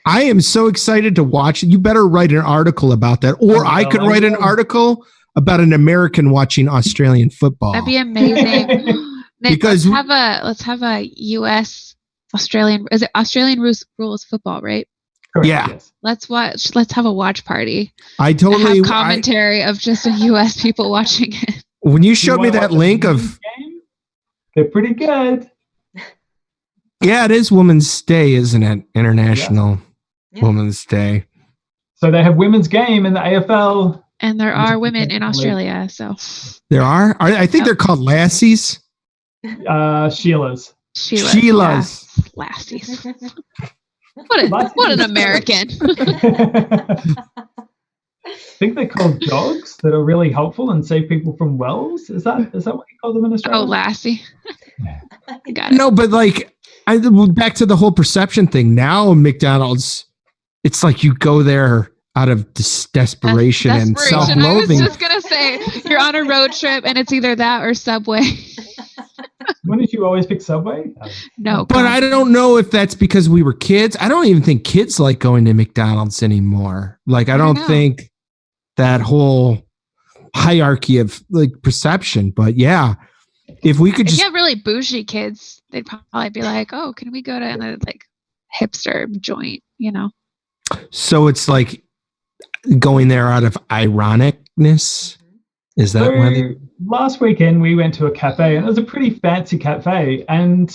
I am so excited to watch it. You better write an article about that, or I could write an article about an American watching Australian football. That'd be amazing. Because let's have a U.S. Australian. Is it Australian rules football, right? Correct, Yeah. yes. Let's have a watch party. I totally have commentary of just a U.S. people watching it. When you showed me that link of, they're pretty good. yeah, it is Women's Day, isn't it? International Women's Day. So they have women's game in the AFL. And there are women in Australia, so There are. I think they're called lassies. Sheila's. Sheila's. Yeah. Lassies. What an American. I think they're called dogs that are really helpful and save people from wells. Is that what you call them in Australia? Oh, lassie. Got it. No, but like, back to the whole perception thing. Now McDonald's, it's like you go there out of desperation and self-loathing. I was just gonna say, you're on a road trip and it's either that or Subway. Wouldn't you always pick Subway? No, but I don't know if that's because we were kids. I don't even think kids like going to McDonald's anymore. Like, I don't think that whole hierarchy of like perception. But yeah, if we could if just you have really bougie kids, they'd probably be like, "Oh, can we go to a like hipster joint?" So it's like going there out of ironicness. Is that why? Last weekend we went to a cafe, and it was a pretty fancy cafe, and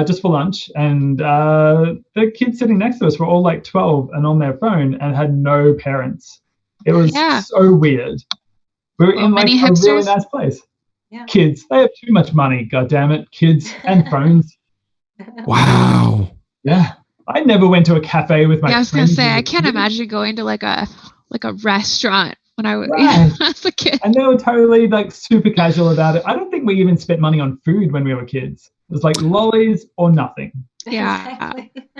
just for lunch. And the kids sitting next to us were all like 12 and on their phone and had no parents. It was so weird. We were in like a really nice place. Yeah. Kids, they have too much money. God damn it, kids and phones. Wow. Yeah, I never went to a cafe with my. Yeah, I was gonna say I can't imagine going to like a restaurant when I was as a kid. And they were totally like super casual about it. I don't think we even spent money on food when we were kids. It was like lollies or nothing. Yeah,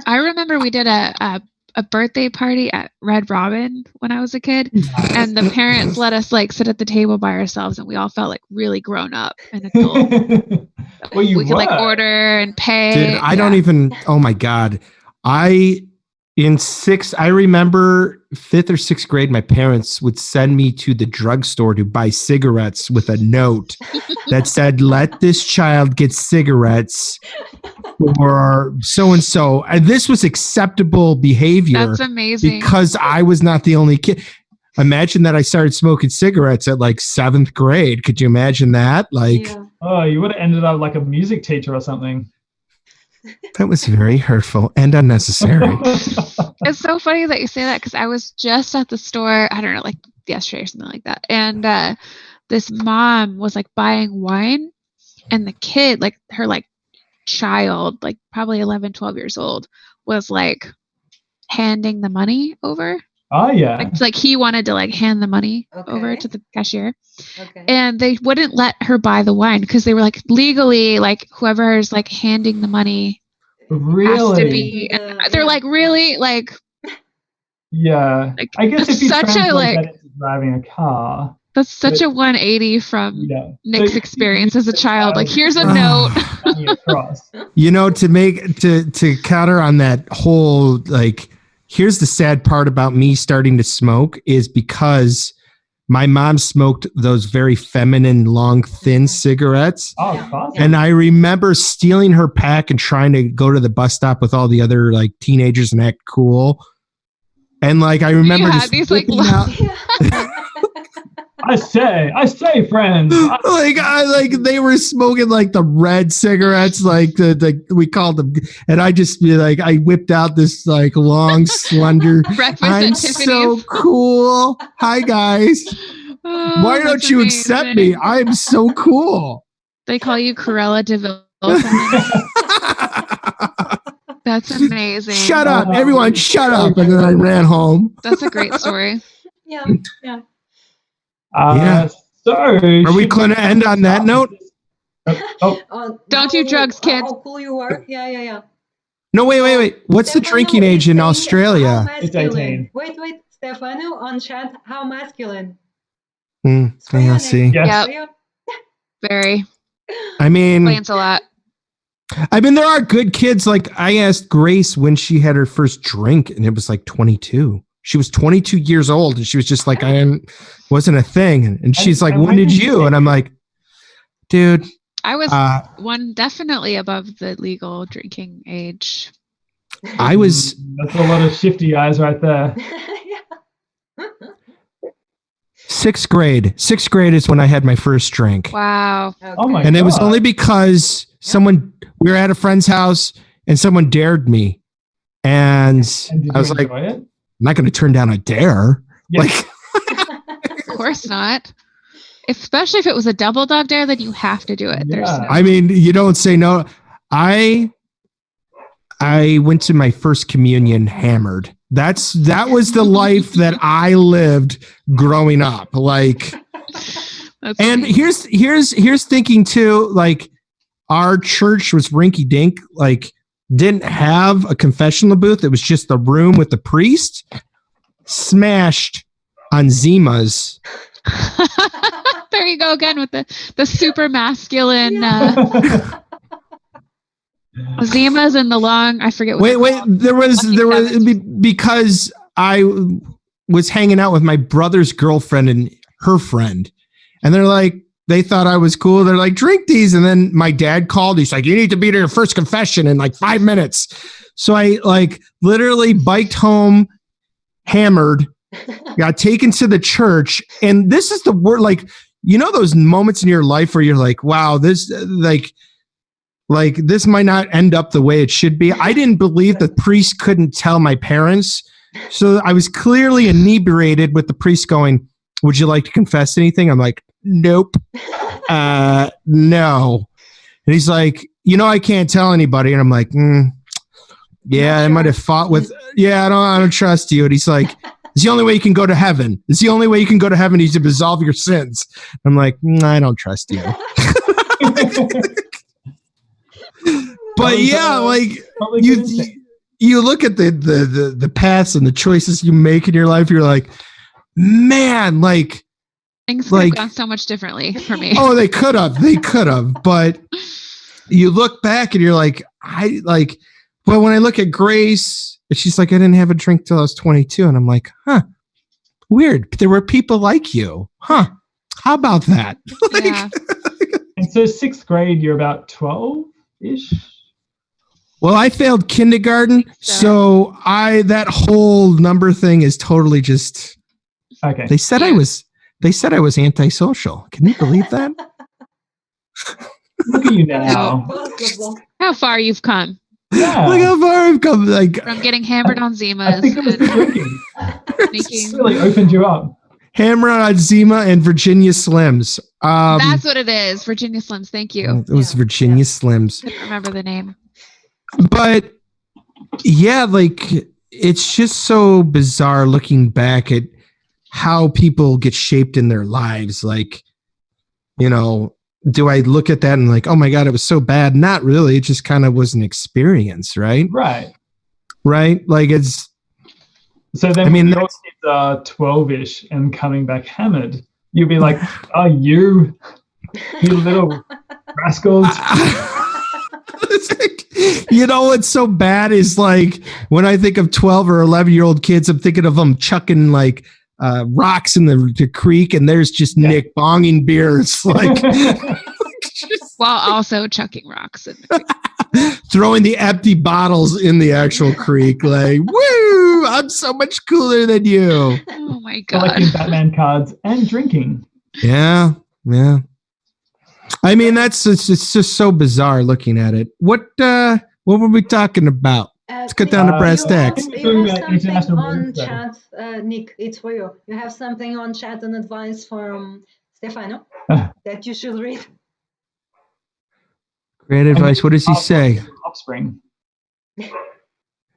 I remember we did a a birthday party at Red Robin when I was a kid, and the parents let us like sit at the table by ourselves, and we all felt like really grown up and adult. Well, you we could like order and pay. Dude, I don't even. Oh my god, I remember 5th or 6th grade, my parents would send me to the drugstore to buy cigarettes with a note that said, "Let this child get cigarettes for so-and-so." And this was acceptable behavior. That's amazing. Because I was not the only kid. Imagine that I started smoking cigarettes at like 7th grade. Could you imagine that? Like, oh, you would have ended up like a music teacher or something. That was very hurtful and unnecessary. It's so funny that you say that, because I was just at the store, I don't know, like yesterday or something like that. And this mom was like buying wine, and the kid, like her like child, like probably 11, 12 years old, was like handing the money over. Oh, yeah. Like he wanted to like hand the money over to the cashier. Okay. And they wouldn't let her buy the wine because they were like, legally, like whoever is like handing the money has to be. They're like, really? Like, yeah. Like, I guess if you such a, translate like- that into driving a car. that's such a 180 from Nick's experience as a child. Like, here's a note. You know, to counter on that whole, like, here's the sad part about me starting to smoke is because my mom smoked those very feminine, long, thin cigarettes. Oh, awesome. And I remember stealing her pack and trying to go to the bus stop with all the other like teenagers and act cool. And like, I remember just these like I say, friends. They were smoking like the red cigarettes, like we called them, and I just be like, I whipped out this like long, slender. I'm so cool. Hi guys. Why don't you accept me? I'm so cool. They call you Cruella de Vil. That's amazing. Shut up, everyone! Shut up! And then I ran home. That's a great story. Yeah. So are we going to end on that note? Don't do drugs, kids. How cool you are. Yeah. No, wait. What's the drinking age in Australia? It's 18. Wait. Stefano on chat, how masculine? Yeah, see. Yes. Yep. Very. I mean, explains a lot. I mean, there are good kids. Like, I asked Grace when she had her first drink, and it was like 22. She was 22 years old, and she was just like, wasn't a thing. And she's like, when did you? And I'm like, dude. I was definitely above the legal drinking age. I was. That's a lot of shifty eyes right there. 6th grade. 6th grade is when I had my first drink. Wow. Okay. Oh my God. And it was only because we were at a friend's house and someone dared me. And I was like, I'm not going to turn down a dare. Yes. Like, Of course not. Especially if it was a double dog dare, then you have to do it. Yeah. I mean, you don't say no. I went to my first communion hammered. That was the life that I lived growing up. Like, and here's thinking too, like, our church was rinky dink, like, didn't have a confessional booth. It was just the room with the priest. Smashed on Zimas. There you go again with the super masculine Zimas and the long. I forget. What Wait. There was because I was hanging out with my brother's girlfriend and her friend, and they thought I was cool. They're like, drink these. And then my dad called. He's like, you need to be to your first confession in like 5 minutes. So I like literally biked home, hammered, got taken to the church. And this is the word, like, you know, those moments in your life where you're like, wow, this like this might not end up the way it should be. I didn't believe the priest couldn't tell my parents. So I was clearly inebriated with the priest going, would you like to confess anything? I'm like, nope. No. And he's like, you know, I can't tell anybody. And I'm like, yeah, I might have fought with, I don't trust you. And he's like, it's the only way you can go to heaven. It's the only way you can go to heaven is to absolve your sins. I'm like, I don't trust you. But yeah, like you look at the paths and the choices you make in your life, you're like, man, like things could have gone so much differently for me. Oh, they could have, but you look back and you're like, but when I look at Grace, she's like, I didn't have a drink till I was 22. And I'm like, huh, weird. There were people like you. Huh. How about that? Yeah. And so 6th grade, you're about 12-ish? Well, I failed kindergarten. So that whole number thing is totally just, okay. They said I was antisocial. Can you believe that? Look at you now. How far you've come. Yeah. Look how far I've come. Like from getting hammered on Zimas. I think it was the drinking. It's really opened you up. Hammer on Zima and Virginia Slims. That's what it is. Virginia Slims. Thank you. It was Virginia Slims. I couldn't remember the name. But yeah, like it's just so bizarre looking back at how people get shaped in their lives. Like, you know, do I look at that and like, oh my God, it was so bad? Not really. It just kind of was an experience, right? Right. Like it's. So then, when your kids are 12-ish and coming back hammered, you'll be like, "Oh, you little rascals!" You know what's so bad is like when I think of 12 or 11-year-old kids, I'm thinking of them chucking like rocks in the creek, and there's just Nick bonging beers, like while also chucking rocks in the creek. Throwing the empty bottles in the actual creek, like, woo, I'm so much cooler than you. Oh my God. Collecting Batman cards and drinking. Yeah. I mean, it's just so bizarre looking at it. What were we talking about? Let's get down to brass tacks. You have something on chat, Nick, it's for you. You have something on chat and advice from Stefano that you should read. Great advice. What does he say? Offspring.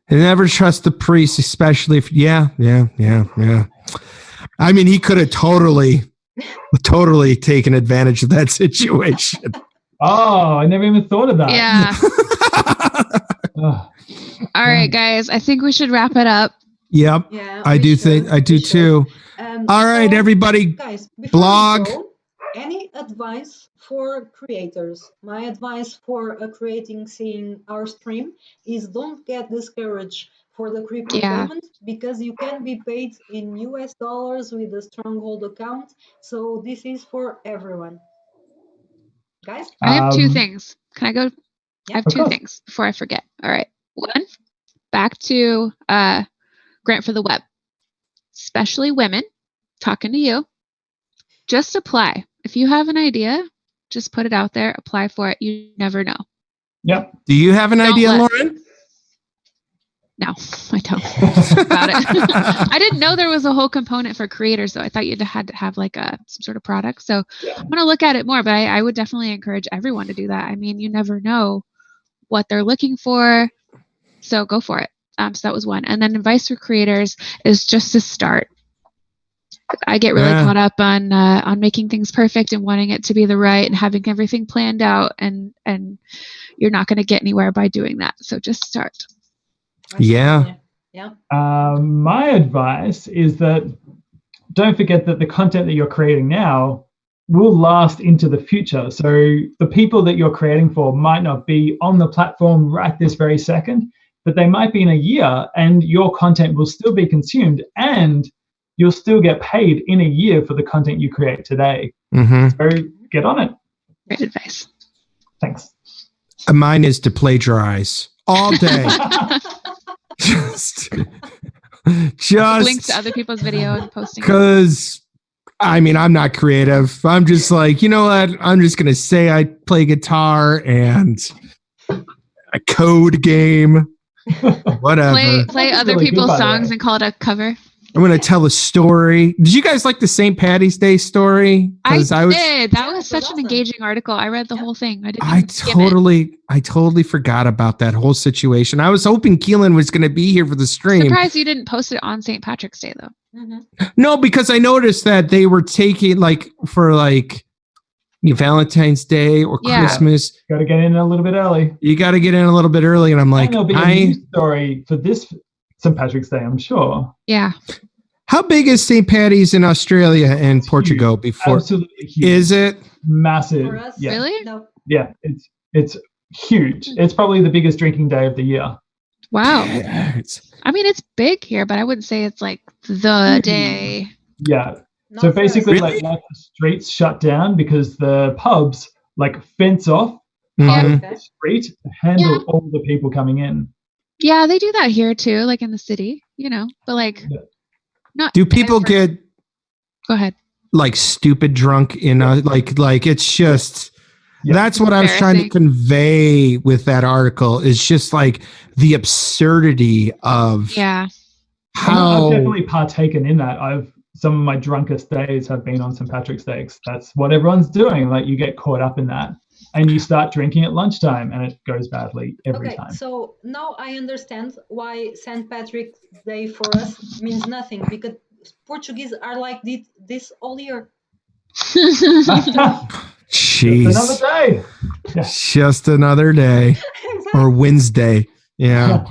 Never trust the priest, especially if, yeah. I mean, he could have totally taken advantage of that situation. Oh, I never even thought of that. Yeah. All right, guys. I think we should wrap it up. Yep. Yeah, I do too. All right, everybody. Guys, blog. Any advice for creators? My advice for seeing our stream is don't get discouraged for the crypto payment, because you can be paid in US dollars with a Stronghold account. So this is for everyone. Guys? I have 2 things. Can I go? Yeah, I have 2 things before I forget. All right. 1, back to Grant for the Web. Especially women, talking to you. Just apply. If you have an idea, just put it out there, apply for it. You never know. Yep. Do you have an idea, Lauren? No, I don't. About it. I didn't know there was a whole component for creators, though. I thought you had to have like some sort of product. So I'm going to look at it more, but I would definitely encourage everyone to do that. I mean, you never know what they're looking for. So go for it. So that was 1. And then advice for creators is just to start. I get really caught up on making things perfect and wanting it to be the right and having everything planned out, and you're not going to get anywhere by doing that. So just start. Yeah. My advice is that don't forget that the content that you're creating now will last into the future. So the people that you're creating for might not be on the platform right this very second, but they might be in a year, and your content will still be consumed, and you'll still get paid in a year for the content you create today. Mm-hmm. So get on it. Great advice. Thanks. Mine is to plagiarize all day. just links to other people's video and posting. Because, I mean, I'm not creative. I'm just like, you know what? I'm just going to say I play guitar and a code game. Whatever. Play other really people's songs and call it a cover. I'm going to tell a story. Did you guys like the St. Patty's Day story? I did. That was such an engaging article. I read the whole thing. I totally forgot about that whole situation. I was hoping Keelan was going to be here for the stream. Surprised you didn't post it on St. Patrick's Day, though. Mm-hmm. No, because I noticed that they were taking Valentine's Day or Yeah. Christmas. Got to get in a little bit early. You got to get in a little bit early. And I'm like, And there'll be a news story for this St. Patrick's Day, I'm sure. Yeah. How big is St. Patty's in Australia and Portugal Huge. before? Absolutely huge. Is it? Massive. For us, Yeah. Really? no. Yeah, it's huge. It's probably the biggest drinking day of the year. Wow. Yes. I mean, it's big here, but I wouldn't say it's like the day. Yeah. Not So for us. basically, Really? like the streets shut down because the pubs like fence off Yeah. part of Okay. the street to handle all the people coming in. Yeah, they do that here too, like in the city, but like Yeah. not. Do people every- get Go ahead. like stupid drunk in like it's just Yeah. that's what I was trying to convey with that article. It's just like the absurdity of Yeah. how I've definitely partaken in that. Some of my drunkest days have been on St. Patrick's Day. 'Cause that's what everyone's doing. Like you get caught up in that, and you start drinking at lunchtime, and it goes badly every Okay, time. so now I understand why St. Patrick's Day for us means nothing, because Portuguese are like this all year. Just another jeez, day. Yeah. just another day or Wednesday. Yeah.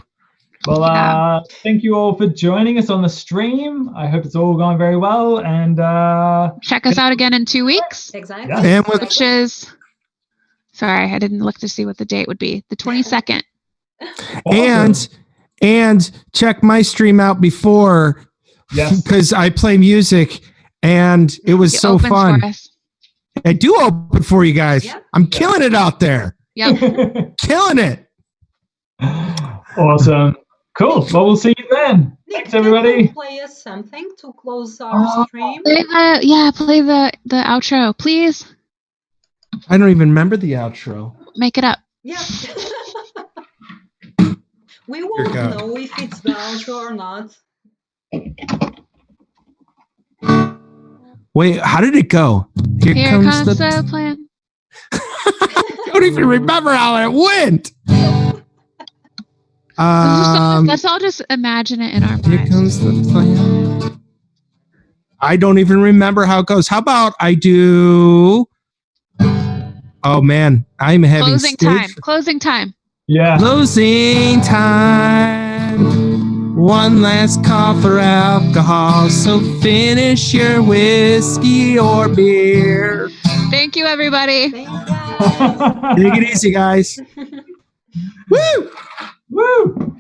Well, Yeah. thank you all for joining us on the stream. I hope it's all gone very well. And Check us out again in 2 weeks, Exactly. Yeah. And with which is, sorry, I didn't look to see what the date would be. The 22nd. awesome. and check my stream out before Yes. because I play music and it was It so opens fun. for us. I do open for you guys. Yeah. I'm killing it out there. Yep. Killing it. Awesome. Cool. Well, we'll see you then. Nick, Thanks, can everybody. you play us something to close our stream? Play the outro, please. I don't even remember the outro. Make it up. Yeah. We won't God. know if it's the outro or not. Wait, how did it go? Here comes the plan. I don't even remember how it went. Let's all just imagine it in our Here minds. comes the plan. I don't even remember how it goes. How about I do? Oh man, I'm having Closing time. Closing time. Yeah. Closing time. One last call for alcohol. So finish your whiskey or beer. Thank you, everybody. Thanks, guys. Take it easy, guys. Woo! Woo!